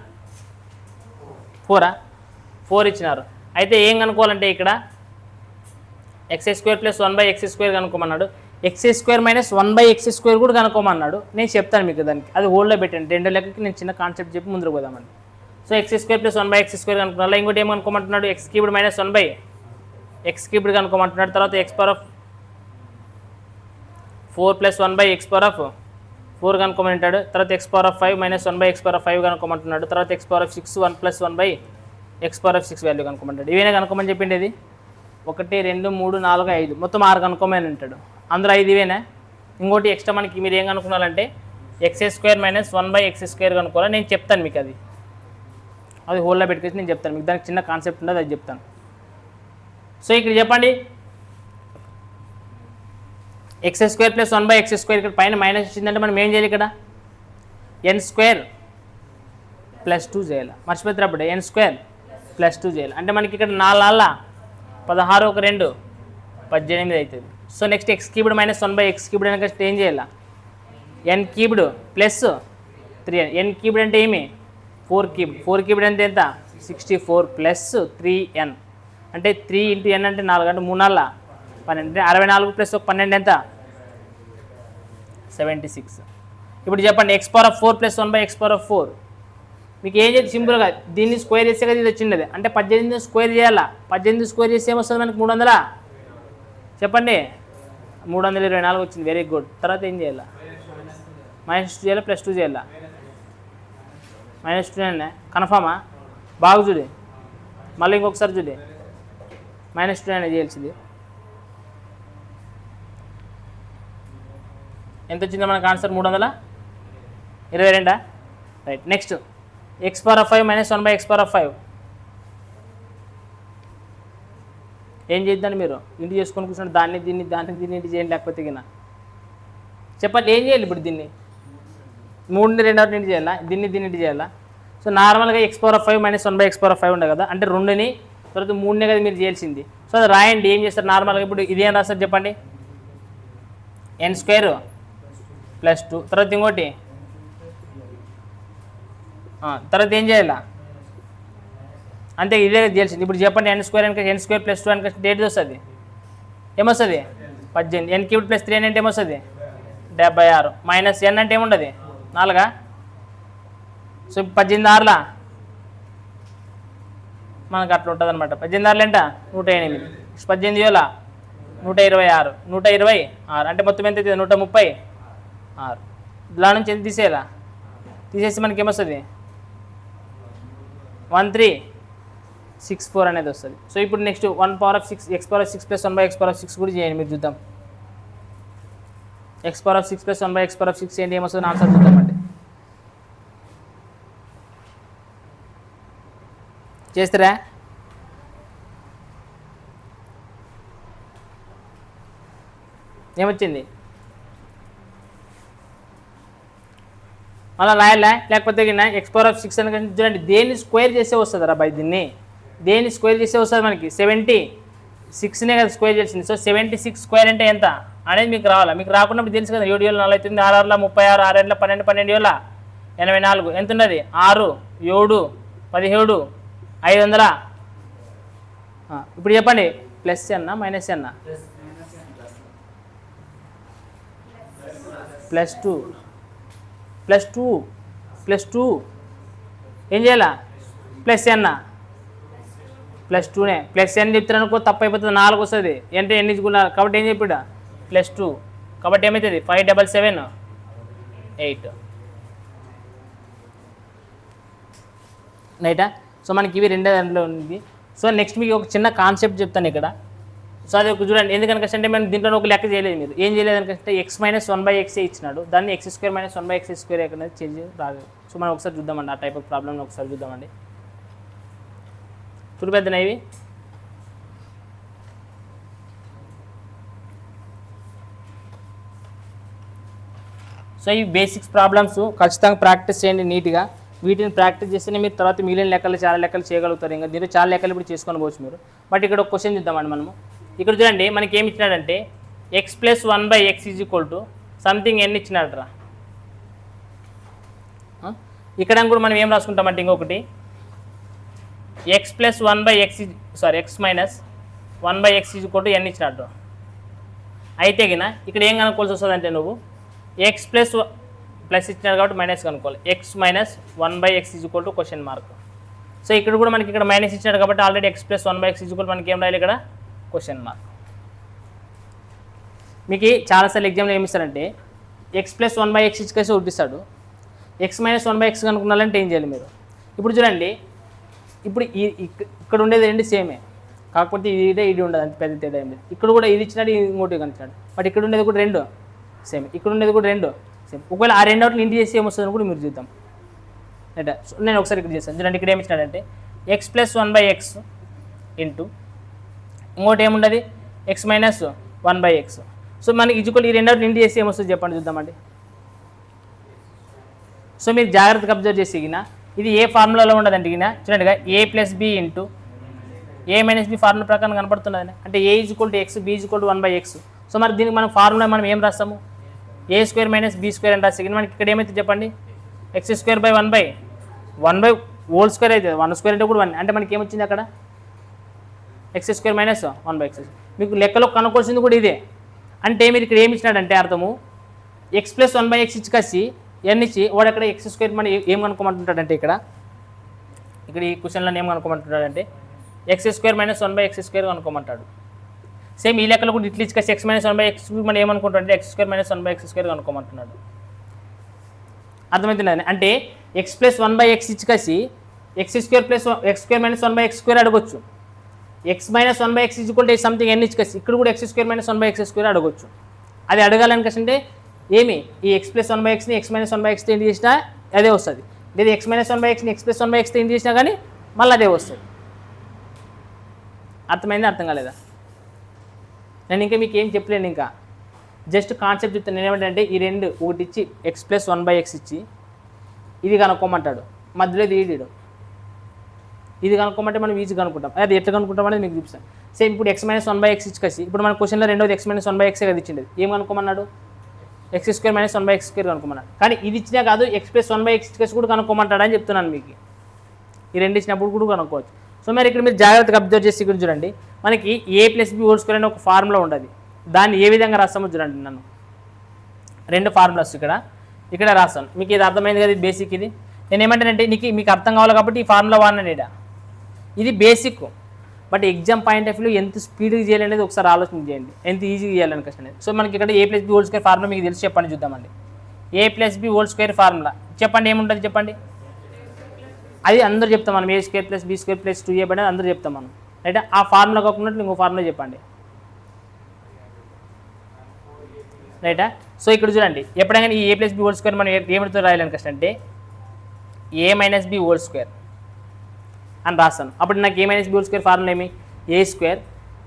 4 ఇచ్చినారు. అయితే ఏం కనుక్కోవాలంటే ఇక్కడ x² plus 1/x² కనుక్కోమన్నాడు. x² minus 1/x² కూడా కనుక్కోమన్నాడు. నేను చెప్తాను మీకు దానికి, అది హోల్డ్లో పెట్టండి. రెండో లెక్కకి నేను చిన్న కాన్సెప్ట్ చెప్పి ముందుకు పోదామండి. So x² plus 1/x² కనుక్కున్నా. ఇంకోటి ఏం కనుక్కోమంటున్నాడు? x³ మైనస్ 1/x³ కనుక్కోమంటున్నాడు. తర్వాత x power of 4 plus 1/x power of 4 కనుక్కోమంటాడు. తర్వాత x power of 5 minus 1/x power of 5 కనుక్కోమంటున్నాడు. తర్వాత x power of 6 1 plus 1/x power of 6 value కనుక్కోమంటాడు. ఇవేనా కనుక్కోమని చెప్పిండేది? 1 2 3 4 5 మొత్తం 6 కనుక్కోమని అంటాడు. అందులో 5 ఇవేనా? ఇంకోటి ఎక్స్ట్రా మనకి మీరు ఏం కనుక్కున్నారంటే x² మైనస్ 1/x² కనుక్కోవాలి. నేను చెప్తాను మీకు, అది హోల్డ్లో పెట్టుకొచ్చి నేను చెప్తాను మీకు. దానికి చిన్న కాన్సెప్ట్ ఉండదు, అది చెప్తాను. సో ఇక్కడ చెప్పండి x² ప్లస్ 1/x² ఇక్కడ పైన మైనస్ వచ్చిందంటే మనం ఏం చేయాలి? ఇక్కడ n² ప్లస్ 2 చేయాలి. మర్చిపోతున్నప్పుడు n² ప్లస్ 2 చేయాలి. అంటే మనకి ఇక్కడ 4 16 1 2 18 అవుతుంది. So next x³ minus 1/x³ అంటే ఏం చేయాలి? n³ plus 3. n³ అంటే ఏమి? 4³ 4³ అంటే ఎంత? 64 ప్లస్ 3n అంటే 3 ఇంటూ n అంటే 4 అంటే 3 4 12 అంటే 64 ప్లస్ 12 ఎంత? 76. ఇప్పుడు చెప్పండి x power of 4 plus 1/x power of 4 మీకు ఏం చేసి సింపుల్గా దీన్ని స్క్వేర్ చేస్తే కదా ఇది వచ్చింది. అంటే 18 స్క్వేర్ చేయాలా? 18 స్క్వేర్ చేస్తే ఏమొస్తుంది మనకి? 300. చెప్పండి 324 వచ్చింది. Very good. తర్వాత ఏం చేయాలా? -2 చేయాలా ప్లస్ 2 చేయాలా? -2 అనే కన్ఫామా? బాగా చూడి, మళ్ళీ ఇంకొకసారి చూడి. -2 అనేది చేయాల్సింది. ఎంత వచ్చిందో మనకు answer? 322. Right. Next x power of 5 minus 1/x power of 5 ఏం చేద్దాన్ని మీరు ఇంటి చేసుకొని కూర్చుంటే దాన్ని దీన్ని ఇంటి చేయండి. లేకపోతే కింద చెప్పండి ఏం చేయాలి? ఇప్పుడు దీన్ని 3ని 2 ఇంటి చేయాలా? దీన్ని ఇంటి చేయాలా? సో నార్మల్గా x power of 5 minus 1/x power of 5 ఉండే కదా, అంటే 2ని తర్వాత 3నే కదా మీరు చేయాల్సింది. సో అది రాయండి. ఏం చేస్తారు నార్మల్గా? ఇప్పుడు ఇదేం రాస్తారు చెప్పండి? n² ప్లస్ 2 తర్వాత ఇంకోటి తర్వాత ఏం చేయాలా? అంతే, ఇదే చేయాల్సింది. ఇప్పుడు చెప్పండి n² ప్లస్ 2 అనుక డేట్ వస్తుంది ఏమొస్తుంది? 18. n³ ప్లస్ 3 అంటే ఏమొస్తుంది? 76 మైనస్ n అంటే ఏముండదు? 4. సో 18 6 మనకు అట్లా ఉంటుంది అనమాట. 18 6 ఎంత? 108. 18 126 126 అంటే మొత్తం ఎంత అవుతుంది? 130. ఆరు. ఇలా నుంచి ఎంత తీసేయాలా, తీసేసి మనకి ఏమొస్తుంది 1364 అనేది వస్తుంది. సో ఇప్పుడు నెక్స్ట్ 1/6 x/6 + 1/x/6 కూడా చేయండి, మీరు చూద్దాం. x/6 + 1/x/6 ఏంటి, ఏమొస్తుంది ఆన్సర్ చూద్దామండి. చేస్తారా? ఏమొచ్చింది అలా రాయాలా, లేకపోతే x/6 అని చూడండి, దేన్ని స్క్వేర్ చేసే వస్తుంది రా బాయ్, దేన్ని స్క్వేర్ చేసే వస్తుంది మనకి 76నే కదా స్క్వేర్ చేసింది. సో 76 స్క్వేర్ అంటే ఎంత అనేది మీకు రావాలా. మీకు రాకుండా మీకు తెలుసు కదా, 7 ఏళ్ళు 4 అవుతుంది, 6 6 36, 6 8 12, 12 ఏళ్ళ 84 ఎంత ఉన్నది, 6 7 17 500. ఇప్పుడు చెప్పండి, ప్లస్ ఎన్నా మైనస్ ఎన్నా? +2 ఏం చేయాలా, ప్లస్ ఎన్నా, +2నే. ప్లస్ ఎన్ చెప్తాను అనుకో, తప్పు అయిపోతుంది, 4 వస్తుంది అంటే ఎన్ని ఇచ్చుకున్నారు కాబట్టి ఏం చెప్పాడు, +2. కాబట్టి ఏమవుతుంది 577 8 రైటా. సో మనకి ఇవి రెండే దాంట్లో ఉంది. సో నెక్స్ట్ మీకు ఒక చిన్న కాన్సెప్ట్ చెప్తాను ఇక్కడ. సో అది ఒక చూడండి, ఎందుకనకంటే అంటే మేము దీంట్లో ఒక లెక్క చేయలేదు, మీరు ఏం చేయలేదు అనుకంటే x - 1/x ఇచ్చినాడు, దాన్ని x² - 1/x² అనేది చేంజ్ రాదు. సో మనం ఒకసారి చూద్దామండి, ఆ టైప్ ఆఫ్ ప్రాబ్లమ్ని ఒకసారి చూద్దామండి. చూడు పెద్దనా ఇవి. సో ఈ బేసిక్స్ ప్రాబ్లమ్స్ ఖచ్చితంగా ప్రాక్టీస్ చేయండి నీట్గా. వీటిని ప్రాక్టీస్ చేస్తేనే మీరు తర్వాత మిగిలిన లెక్కలు చాలా లెక్కలు చేయగలుగుతారు. ఇంకా దీంట్లో చాలా లెక్కలు ఇప్పుడు చేసుకొని పోవచ్చు మీరు. బట్ ఇక్కడ ఒక క్వశ్చన్ చూద్దామండి మనము. ఇక్కడ చూడండి మనకి ఏమి ఇచ్చినాడంటే x + 1/x = సంథింగ్ ఎన్ని ఇచ్చినాడరా. ఇక్కడ కూడా మనం ఏం రాసుకుంటామంటే ఇంకొకటి x - 1/x = ఎన్ని ఇచ్చినాడు. అయితే గిన ఇక్కడ ఏం కనుక్కోవాల్సి వస్తుందంటే నువ్వు x ప్లస్ ఇచ్చినాడు కాబట్టి మైనస్ కనుక్కోవాలి. x - 1/x = question mark. So ఇక్కడ కూడా మనకి ఇక్కడ మైనస్ ఇచ్చినాడు కాబట్టి ఆల్రెడీ x + 1/x = మనకి ఏం రాయాలి ఇక్కడ క్వశ్చన్ మార్క్. మీకు చాలాసార్లు ఎగ్జామ్లో ఏమి ఇస్తారంటే x + 1/x ఇచ్చేసి ఉట్టిస్తాడు. x - 1/x కనుక్కున్నారంటే ఏం చేయాలి మీరు. ఇప్పుడు చూడండి, ఇప్పుడు ఇక్కడ ఉండేది రెండు సేమే, కాకపోతే ఇది ఉండదు, అంత పెద్ద తేడా ఏం లేదు. ఇక్కడ కూడా ఇది ఇచ్చినాడు, ఇంకోటి కనిపించాడు. బట్ ఇక్కడ ఉండేది కూడా రెండు సేమ్, ఇక్కడ ఉండేది కూడా రెండు సేమ్. ఒకవేళ ఆ రెండోట్లు ఇంటి చేసి ఏమొస్తుందని కూడా మీరు చూద్దాం. రైట్, నేను ఒకసారి ఇక్కడ చేస్తాను చూడండి. ఇక్కడ ఏమి ఇచ్చినాడంటే x + 1/x ఇంటూ ఇంకోటి ఏముండదు x - 1/x. సో మనకి ఈక్వల్ ఈ రెండోట్లు ఇంటి చేసి ఏమొస్తుంది చెప్పండి చూద్దామండి. సో మీరు జాగ్రత్తగా అబ్జర్వ్ చేసి ఇది ఏ ఫార్ములాలో ఉండదండి. చూడండి a + b into a - b formula ప్రకారం కనపడుతున్నది. అంటే a = x, b = 1/x. So మరి దీనికి మనం ఫార్ములా మనం ఏం రాస్తాము, a² - b² అని రాస్తే మనకి ఇక్కడ ఏమైతే చెప్పండి x² / 1/1/2 అయితే 1² అంటే కూడా 1 అంటే మనకి ఏమొచ్చింది అక్కడ x² - 1/x. మీకు లెక్కలో కనుక్కోవాల్సింది కూడా ఇదే. అంటే మీరు ఇక్కడ ఏమి ఇచ్చినాడంటే అర్థము x + 1/x ఇచ్చి కసి n ఇచ్చి వాడు అక్కడ x² మనం ఏం కనుక్కోమంటుంటాడంటే ఇక్కడ ఈ క్వశ్చన్లో ఏం కనుక్కోమంటున్నాడంటే x² - 1/x² కనుక్కోమంటాడు. సేమ్ ఈ లెక్కలో కూడా ఇట్లా ఇచ్చి x - 1/x మనం ఏమనుకుంటాడంటే x² - 1/x² కనుక్కోమంటున్నాడు. అర్థమవుతున్నది. అంటే x + 1/x ఇచ్చి కసి x² + 1/x² అడగొచ్చు. x - 1/x = సంథింగ్ n ఇచ్చి కసి ఇక్కడ కూడా x² - 1/x² అడగొచ్చు. అది అడగాలని కసంటే ఏమి ఈ x + 1/xని x - 1/xతో ఏంటి చేసినా అదే వస్తుంది. లేదా x - 1/xని x + 1/xతో ఏంటి చేసినా కానీ మళ్ళీ అదే వస్తుంది. అర్థమైంది, అర్థం కాలేదా? నేను ఇంకా మీకు ఏం చెప్పలేను, ఇంకా జస్ట్ కాన్సెప్ట్ చెప్తాను. నేను ఏమంటే ఈ రెండు ఒకటి ఇచ్చి x + 1/x ఇచ్చి ఇది కనుక్కోమంటాడు, మధ్యలో ఇది కనుక్కోమంటే మనం ఈజీ కనుక్కుంటాం. అది ఎట్లా కనుక్కుంటాం అనేది మీకు చూపిస్తాను. సేమ్ ఇప్పుడు x - 1/x ఇచ్చి కసి ఇప్పుడు మన క్వశ్చన్లో రెండోది x - 1/x కదా ఇచ్చింది. ఏం కనుక్కోమన్నాడు x² - 1/x² కనుక్కోమన్నాడు. కానీ ఇది ఇచ్చినా కాదు x + 1/x ఇచ్చి కూడా కనుక్కోమంటాడు అని చెప్తున్నాను మీకు. ఈ రెండు ఇచ్చినప్పుడు కూడా కనుక్కోవచ్చు. సో మరి ఇక్కడ మీరు జాగ్రత్తగా అబ్జర్వ్ చేసి ఇక్కడ చూడండి, మనకి a + b² అనే ఒక ఫార్ములా ఉండదు. దాన్ని ఏ విధంగా రాస్తామో చూడండి. నన్ను రెండు ఫార్ములాస్ ఇక్కడ రాస్తాను. మీకు ఇది అర్థమైంది కదా, ఇది బేసిక్. ఇది నేను ఏమంటానంటే మీకు అర్థం కావాలి కాబట్టి ఈ ఫార్ములా వాడినాను. ఇది basic. But exam point of view ఎంత స్పీడ్గా చేయాలనేది ఒకసారి ఆలోచన చేయండి, ఎంత ఈజీగా చేయాలని కష్టం. సో మనకి ఇక్కడ a + b² ఫార్ములా మీకు తెలిసి చెప్పండి చూద్దామండి. A plus b whole square formula చెప్పండి, ఏముంటుంది చెప్పండి. అది అందరూ చెప్తాం మనం, a square plus b square plus 2ab అనేది అందరూ చెప్తాం మనం, రైట్. ఆ ఫార్ములా కాకుండా ఇంకో ఫార్ములా చెప్పండి, రైటా. సో ఇక్కడ చూడండి, ఎప్పుడైనా ఈ a plus b whole square మనం ఏమిటితో రాయాలని కష్టం అంటే a minus b whole square అని రాస్తాను. అప్పుడు నాకు a minus b whole square formula ఏమి, a square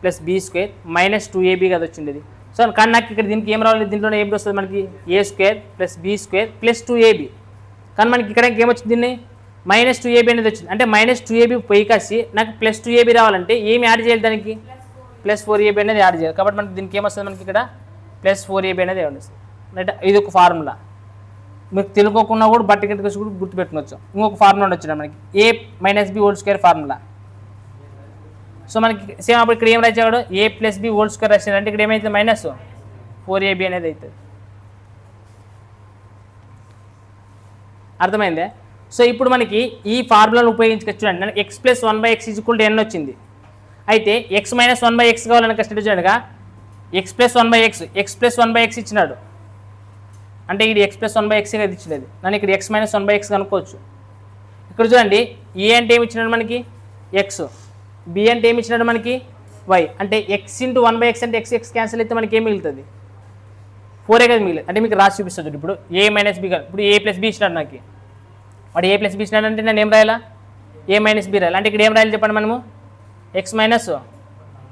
plus b square minus 2ab కదా వచ్చింది అది. సో కానీ నాకు ఇక్కడ దీనికి ఏం రావాలి, దీంట్లో ఏమిటి వస్తుంది మనకి, a square plus b square plus 2ab. కానీ మనకి ఇక్కడ ఏమొచ్చింది, దీన్ని మైనస్ 2ab అనేది వచ్చింది. అంటే మైనస్ 2ab పోయి కాసి నాకు ప్లస్ 2ab రావాలంటే ఏమి యాడ్ చేయాలి దానికి, ప్లస్ 4ab అనేది యాడ్ చేయాలి. కాబట్టి మనకి దీనికి ఏమొస్తుంది, మనకి ఇక్కడ ప్లస్ 4ab అనేది వస్తుంది, రైట్. ఇది ఒక ఫార్ములా, మీకు తెలుసుకోకుండా కూడా బట్టి గట్టి కూడా గుర్తుపెట్టుకోవచ్చు. ఇంకొక ఫార్ములా ఉండొచ్చు మనకి, a minus b whole square formula. So మనకి సేమ్ అప్పుడు ఇక్కడ ఏం రాసాడు, a plus b whole square రాసాడు అంటే ఇక్కడ ఏమైతే మైనస్ 4ab అనేది అవుతుంది. అర్థమైందే. సో ఇప్పుడు మనకి ఈ ఫార్ములాను ఉపయోగించుకోవచ్చు. చూడండి, నాకు ఎక్స్ ప్లస్ 1/x = n వచ్చింది. అయితే ఎక్స్ మైనస్ 1/x కావాలని కష్టం చూడగా ఎక్స్ ప్లస్ 1/x ఇచ్చినాడు అంటే ఇది ఎక్స్ ప్లస్ 1/x అది ఇచ్చినది. నన్ను ఇక్కడ ఎక్స్ మైనస్ 1/x కనుక్కోవచ్చు. ఇక్కడ చూడండి, ఏ అంటే ఏమి ఇచ్చినాడు మనకి ఎక్స్, బి అంటే ఏమి ఇచ్చినాడు మనకి వై. అంటే ఎక్స్ ఇంటూ 1/x అంటే ఎక్స్ క్యాన్సిల్ అయితే మనకి ఏం మిగులుతుంది, 4 కదా మిగిలింది. అంటే మీకు రాసి చూపిస్తుంది. ఇప్పుడు ఏ మైనస్ బి కాదు, ఇప్పుడు ఏ ప్లస్ బి ఇచ్చినాడు నాకు, వాడు ఏ ప్లస్ బి ఇచ్చినాడు అంటే నేను ఏం రాయాలా, ఏ మైనస్ బి రాయాలి. అంటే ఇక్కడ ఏం రాయాలి చెప్పండి మనము, ఎక్స్ మైనస్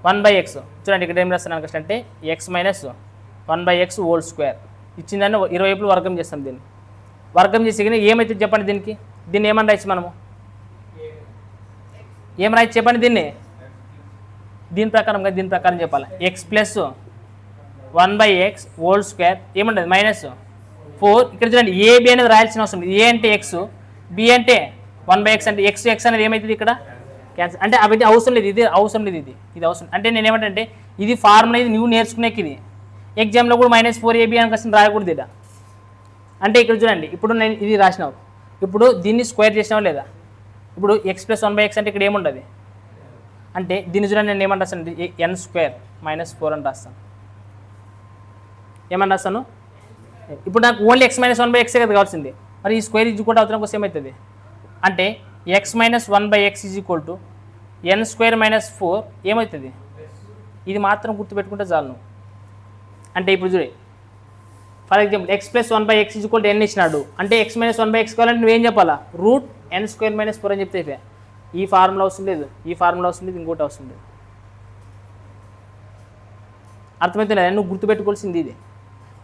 1/x. చూడండి ఇక్కడ ఏం రాస్తాను కష్టం అంటే X minus 1/x whole square ఇచ్చిందని 20 వైపులు వర్గం చేస్తాం. దీన్ని వర్గం చేసి ఏమైతే చెప్పండి, దీన్ని ఏమని రాయచ్చు మనము, ఏం రాయచ్చు చెప్పండి, దీని ప్రకారం చెప్పాలి. X plus 1/x whole square ఏముంటుంది మైనస్ 4. ఇక్కడ చూడండి, ఏబి అనేది రాయాల్సిన అవసరం లేదు. ఏ అంటే ఎక్స్, బి అంటే 1/x అంటే ఎక్స్ అనేది ఏమవుతుంది ఇక్కడ క్యాన్సిల్. అంటే అవి అవసరం లేదు, ఇది అవసరం లేదు, ఇది అవసరం. అంటే నేను ఏమంటే ఇది ఫార్ములా, ఇది నువ్వు నేర్చుకునేకి ఇది ఎగ్జామ్లో కూడా -4ab అని కష్టం రాయకూడదు ఇక్కడ. అంటే ఇక్కడ చూడండి, ఇప్పుడు నేను ఇది రాసినావు, ఇప్పుడు దీన్ని స్క్వేర్ చేసినావు లేదా. ఇప్పుడు ఎక్స్ ప్లస్ 1/x అంటే ఇక్కడ ఏముండదు, అంటే దీన్ని చూడండి నేను ఏమని రాస్తాను, n² - 4 అని రాస్తాను. ఏమని రాస్తాను, ఇప్పుడు నాకు ఓన్లీ ఎక్స్ మైనస్ 1/x కదా కావాల్సింది. మరి ఈ స్క్వేర్ ఇది కూడా అవతరం కోసం ఏమవుతుంది అంటే ఎక్స్ మైనస్ 1/x = n² - 4 ఏమవుతుంది. ఇది మాత్రం గుర్తుపెట్టుకుంటే చాలు నువ్వు. అంటే ఇప్పుడు చూడే, for example X plus 1/x = n ఇచ్చినాడు అంటే ఎక్స్ మైనస్ 1/x కావాలంటే నువ్వేం చెప్పాలా, √n² - 4 అని చెప్తే ఈ ఫార్ములా అవసరం లేదు, ఈ ఫార్ములా అవసరం లేదు, ఇంకోటి అవసరం లేదు. అర్థమైతే లేదా, నువ్వు గుర్తుపెట్టుకోవాల్సింది ఇది.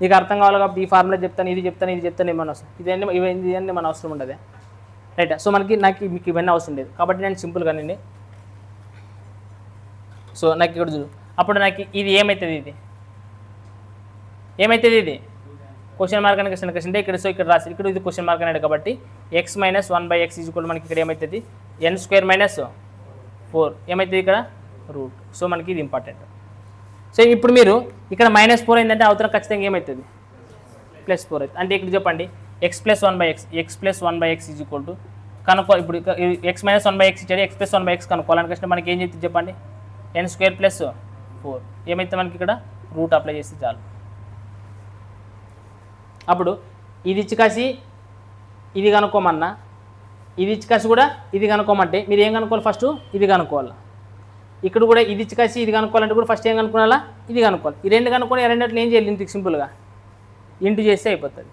నీకు అర్థం కావాలి కాబట్టి ఈ ఫార్ములా చెప్తాను, ఇది చెప్తాను ఏమన్నా అవసరం, ఇవన్నీ మన అవసరం ఉండదు, రైట్. సో మీకు ఇవన్నీ అవసరం లేదు కాబట్టి నేను సింపుల్గా నేను సో నాకు ఇక్కడ చూడు, అప్పుడు నాకు ఇది ఏమవుతుంది, ఇది క్వశ్చన్ మార్క్ అని క్వశ్చన్ అంటే ఇక్కడ. సో ఇక్కడ రాసి ఇక్కడ ఇది క్వశ్చన్ మార్క్ అనేది కాబట్టి ఎక్స్ మైనస్ 1/x = మనకి ఇక్కడ ఏమవుతుంది n² - 4 ఏమవుతుంది ఇక్కడ రూట్. సో మనకి ఇది ఇంపార్టెంట్. సో ఇప్పుడు మీరు ఇక్కడ -4 ఏంటంటే అవతల ఖచ్చితంగా ఏమవుతుంది +4 అవుతుంది. అంటే ఇక్కడ చెప్పండి ఎక్స్ ప్లస్ 1/x = కనుక్కో. ఇప్పుడు ఎక్స్ మైనస్ 1/x ఇచ్చాడు, ఎక్స్ ప్లస్ 1/x కనుక్కోవాలనుకుంటే మనకి ఏం చెప్తుంది చెప్పండి, n² + 4 ఏమైతే మనకి ఇక్కడ రూట్ అప్లై చేస్తే చాలు. అప్పుడు ఇది ఇచ్చి కాసి ఇది కనుక్కోమన్నా, ఇది ఇచ్చి కాసి కూడా ఇది కనుక్కోమంటే మీరు ఏం కనుక్కోవాలి, ఫస్ట్ ఇది కనుక్కోవాలి. ఇక్కడ కూడా ఇది ఇచ్చి కాసి ఇది కనుక్కోవాలంటే కూడా ఫస్ట్ ఏం కనుక్కోవాలా, ఇది కనుక్కోవాలి. ఈ రెండు కనుక్కొని రెండింటిలో ఏం చేయాలి, ఇంటికి సింపుల్గా ఇంటూ చేస్తే అయిపోతుంది.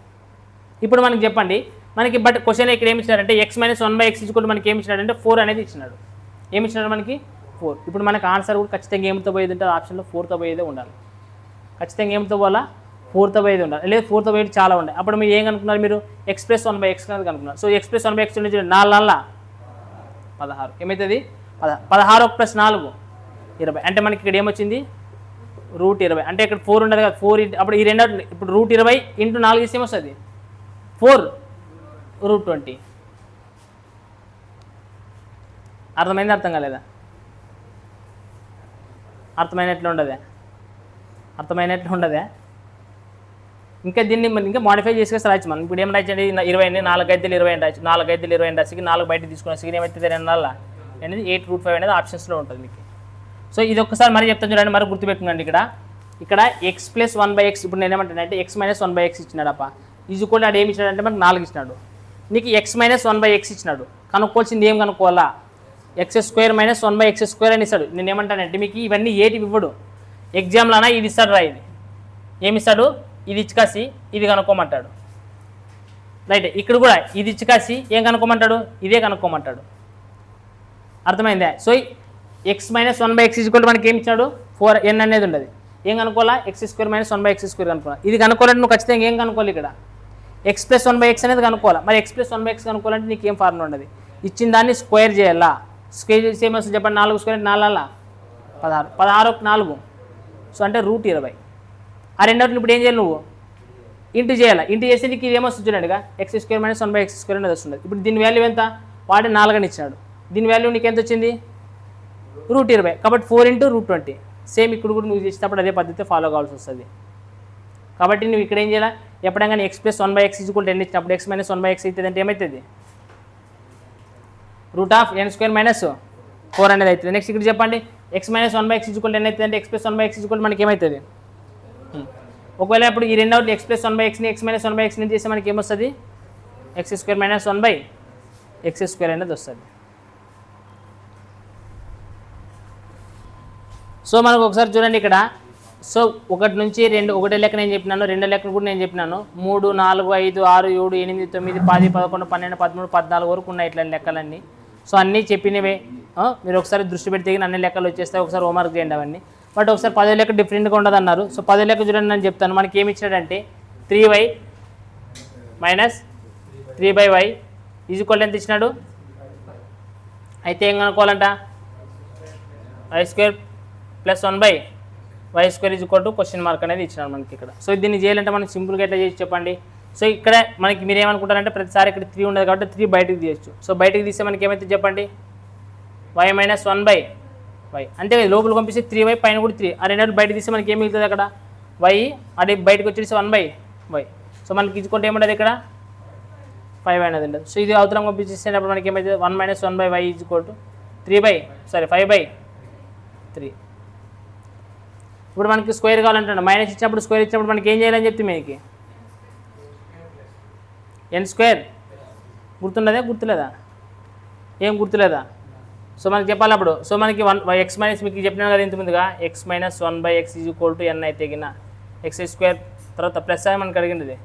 ఇప్పుడు మనకి చెప్పండి, మనకి బట్ క్వశ్చన్ ఇక్కడ ఏమి ఇచ్చినారంటే ఎక్స్ మైనస్ 1/x = మనకి ఏమి ఇచ్చినాడంటే 4 అనేది ఇచ్చినాడు. ఏమి ఇచ్చినాడు మనకి 4. ఇప్పుడు మనకి ఆన్సర్ కూడా ఖచ్చితంగా ఏమితో పోయేది అంటే ఆప్షన్లో 4తో పోయేదే ఉండాలి. ఖచ్చితంగా ఏమితో పోవాలా, 4తో పోయేది ఉండాలి, లేదా 4తో పోయేది చాలా ఉన్నాయి. అప్పుడు మీరు ఏం కనుక్కున్నారు, మీరు ఎక్స్ ప్లస్ 1/x అనేది కనుక్కున్నారు. సో ఎక్స్ ప్లస్ 1/x నుంచి 4 16 ఏమవుతుంది 16 + 4 20. అంటే మనకి ఇక్కడ ఏమొచ్చింది √20. అంటే ఇక్కడ 4 ఉండదు కదా, 4 అప్పుడు ఈ రెండు ఇప్పుడు √20 × 4 ఇస్తే ఏమొస్తుంది 4 √20. అర్థమైంది, అర్థం కాలేదా, అర్థమైనట్లు ఉండదే. ఇంకా దీన్ని ఇంకా మాడిఫై చేసుకొస్తే రాయచ్చు మనం. ఇప్పుడు ఏం రాయచ్చండి 20 4 5 20 అని రాయచ్చు. 4 5 20 అని రాసి 4 బయట తీసుకున్న సిగ్గు ఏమవుతుంది 2 అనేది 8√5 అనేది ఆప్షన్స్లో ఉంటుంది మీకు. సో ఇది ఒక్కసారి మరి చెప్తాను చూడండి, మరి గుర్తుపెట్టుకోండి. ఇక్కడ ఎక్స్ ప్లస్ 1/x ఇప్పుడు నేను ఏమంటానంటే ఎక్స్ మైనస్ 1/x ఇచ్చినాడప్ప, ఈజ్వల్ ఆడు ఏమి ఇచ్చినాడు అంటే మనకు 4 ఇచ్చినాడు. నీకు ఎక్స్ మైనస్ 1/x ఇచ్చినాడు. కనుక్కోవాల్సింది ఏం కనుక్కోవాలా? x² మైనస్ 1/x² అని ఇస్తాడు. నేను ఏమంటానంటే మీకు ఇవన్నీ ఏటివి ఇవ్వడు, ఎగ్జామ్లోనా ఇది ఇస్తాడు రా. ఇది ఏమిస్తాడు? ఇది ఇచ్చికాసి ఇది కనుక్కోమంటాడు. రైట్, ఇక్కడ కూడా ఇది ఇచ్చికాసి ఏం కనుక్కోమంటాడు? ఇదే కనుక్కోమంటాడు. అర్థమైందా? సో ఎక్స్ మైనస్ 1/x మనకి ఏమి ఇచ్చాడు? 4n అనేది ఉండదు. ఏం కనుక్కోవాలా? x² మైనస్ 1/x² కనుక్కోవాలి. ఇది కనుక్కోవాలంటే నువ్వు ఖచ్చితంగా ఏం కనుక్కోవాలి? ఇక్కడ x ప్లస్ 1/x అనేది కనుక్కోవాలి. మరి x ప్లస్ 1/x కనుక్కోవాలంటే నీకు ఏం ఫార్ములా ఉండదు. ఇచ్చిన దాన్ని స్క్వేర్ చేయాలా? స్క్వేర్ చేసి ఏమొస్తుంది చెప్పండి? 4² 4 16, 16 4, సో అంటే √20. ఆ రెండోటిని ఇప్పుడు ఏం చేయాలి? నువ్వు ఇంటూ చేయాలి. ఇంటూ చేసి నీకు ఇది ఏమొస్తుంది చూడండిగా, x² మైనస్ 1/x² అనేది వస్తుంది. ఇప్పుడు దీని వాల్యూ ఎంత? వాడే 4 అని ఇచ్చినాడు. దీని వాల్యూ నీకు ఎంత వచ్చింది? √20. కాబట్టి 4 × √20. సేమ్ ఇక్కడ కూడా నువ్వు చేసేటప్పుడు అదే పద్ధతి ఫాలో కావాల్సి వస్తుంది. కాబట్టి నువ్వు ఇక్కడ ఏం చేయాలి? ఎప్పుడైనా x ప్లస్ 1/x = ఇచ్చినప్పుడు x మైనస్ 1/x అవుతుంది అంటే ఏమవుతుంది? √n² మైనస్ 4 అనేది అవుతుంది. నెక్స్ట్ ఇక్కడ చెప్పండి, x మైనస్ 1/x = n అవుతుంది అంటే x ప్లస్ 1/x మనకి ఏమవుతుంది? ఒకవేళ ఇప్పుడు ఈ రెండవ x ప్లస్ 1/xని x మైనస్ 1/x చేస్తే మనకి ఏమొస్తుంది? x² మైనస్ 1/x² అనేది వస్తుంది. సో మనకు ఒకసారి చూడండి ఇక్కడ. సో 1 నుంచి 2, ఒకటే లెక్క నేను చెప్పినాను, రెండో లెక్కను కూడా నేను చెప్పినాను. 3, 4, 5, 6, 7, 8, 9, 10, 11, 12, 13, 14 వరకు ఉన్నాయి ఇట్లా లెక్కలన్నీ. సో అన్నీ చెప్పినవే. మీరు ఒకసారి దృష్టి పెడితే అన్ని లెక్కలు వచ్చేస్తాయి. ఒకసారి హోంవర్క్ చేయండి అవన్నీ. బట్ ఒకసారి 10వ లెక్క డిఫరెంట్గా ఉండదు అన్నారు. సో 10వ లెక్క చూడండి నేను చెప్తాను. మనకి ఏమి ఇచ్చాడంటే 3y మైనస్ 3/y = ఎంత ఇచ్చినాడు? అయితే ఏం కనుక్కోవాలంట? y² plus 1/y² question mark అనేది ఇచ్చినాడు మనకి ఇక్కడ. సో దీన్ని చేయాలంటే మనం సింపుల్గా ఎట్లా చేసి చెప్పండి. సో ఇక్కడ మనకి మీరు ఏమనుకుంటారంటే ప్రతిసారి ఇక్కడ 3 ఉండదు కాబట్టి 3 బయటకు తీయచ్చు. సో బయటకు తీస్తే మనకి ఏమైతే చెప్పండి? y minus 1/y. అంతే కదా, లోపల పంపిస్తే 3y, పైన కూడా 3. ఆ రెండు బయటకు తీస్తే మనకి ఏం మిగులుతుంది? అక్కడ y అది బయటకు వచ్చేసి 1/y. సో మనకి ఇచ్చుకుంటే ఏముంటుంది? ఇక్కడ 5 అనేది ఉండదు. సో ఇది అవతరం పంపించేసేటప్పుడు మనకి ఏమైతే 1 మైనస్ 1/y = 5/3. ఇప్పుడు మనకి స్క్వేర్ కావాలంటే మైనస్ ఇచ్చినప్పుడు స్క్వేర్ ఇచ్చినప్పుడు మనకి ఏం చేయాలని చెప్తే మీకు n² గుర్తుండదా? గుర్తులేదా? ఏం గుర్తులేదా? సో మనకి చెప్పాలి అప్పుడు. సో మనకి x మైనస్ మీకు చెప్పినాను కదా ఇంత ముందుగా, x మైనస్ 1/x = n అయితే గిన x² తర్వాత ప్లస్ అని మనకి అడిగింది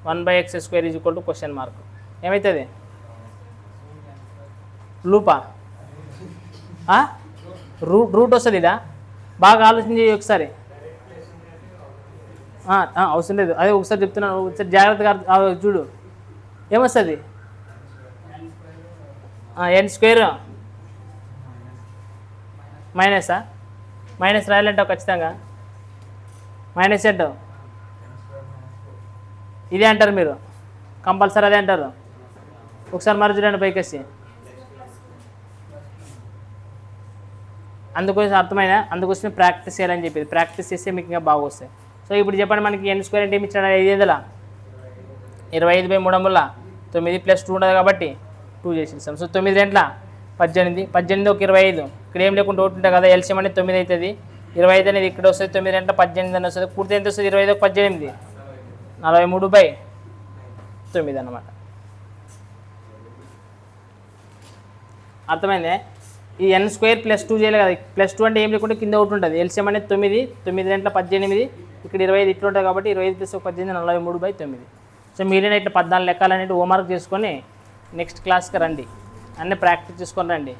1/x² క్వశ్చన్ మార్క్. ఏమవుతుంది? లూపా? రూట్ వస్తుంది. ఇదా బాగా ఆలోచించి ఒకసారి. అవసరం లేదు, అదే ఒకసారి చెప్తున్నాను, ఒకసారి జాగ్రత్తగా చూడు. ఏమొస్తుంది? n² మైనసా? మైనస్ రాయాలంటావు ఖచ్చితంగా. మైనస్ అంటావు, ఇదే అంటారు మీరు కంపల్సరీ, అదే అంటారు. ఒకసారి మరి చూడండి పైకేసి. అందుకోసం అర్థమైనా, అందుకోసమే ప్రాక్టీస్ చేయాలని చెప్పేది. ప్రాక్టీస్ చేస్తే మీకు ఇంకా బాగా వస్తాయి. సో ఇప్పుడు చెప్పండి, మనకి n² అంటే ఏమి ఇచ్చాడు? 5 25/3 9 ప్లస్ 2 ఉండదు కాబట్టి 2 చేసేస్తాం. సో 9 2 18, 18 ఒక 25. ఇక్కడ ఏం లేకుండా ఒకటి ఉంటుంది కదా, ఎల్సిఎం అనేది 9 అవుతుంది. 25 అనేది ఇక్కడ వస్తుంది, 9 2 18 అని వస్తుంది. పూర్తి ఎంత వస్తుంది? 25 ఒక 18 43/9 అన్నమాట. అర్థమైందే? ఈ n² ప్లస్ 2 చేయాలి కదా. ప్లస్ 2 అంటే ఏం లేకుండా కింద ఒకటి ఉంటుంది. ఎల్సిఎం అనేది 9, 9 2 18, ఇక్కడ 25 ఇట్లా ఉంటుంది కాబట్టి 25 ప్లస్ 18 43/9. సో మీరైనా ఇట్లా 14 లెక్కలు అనేవి హోంవర్క్ చేసుకొని నెక్స్ట్ క్లాస్కి రండి, అన్నీ ప్రాక్టీస్ చేసుకొని రండి.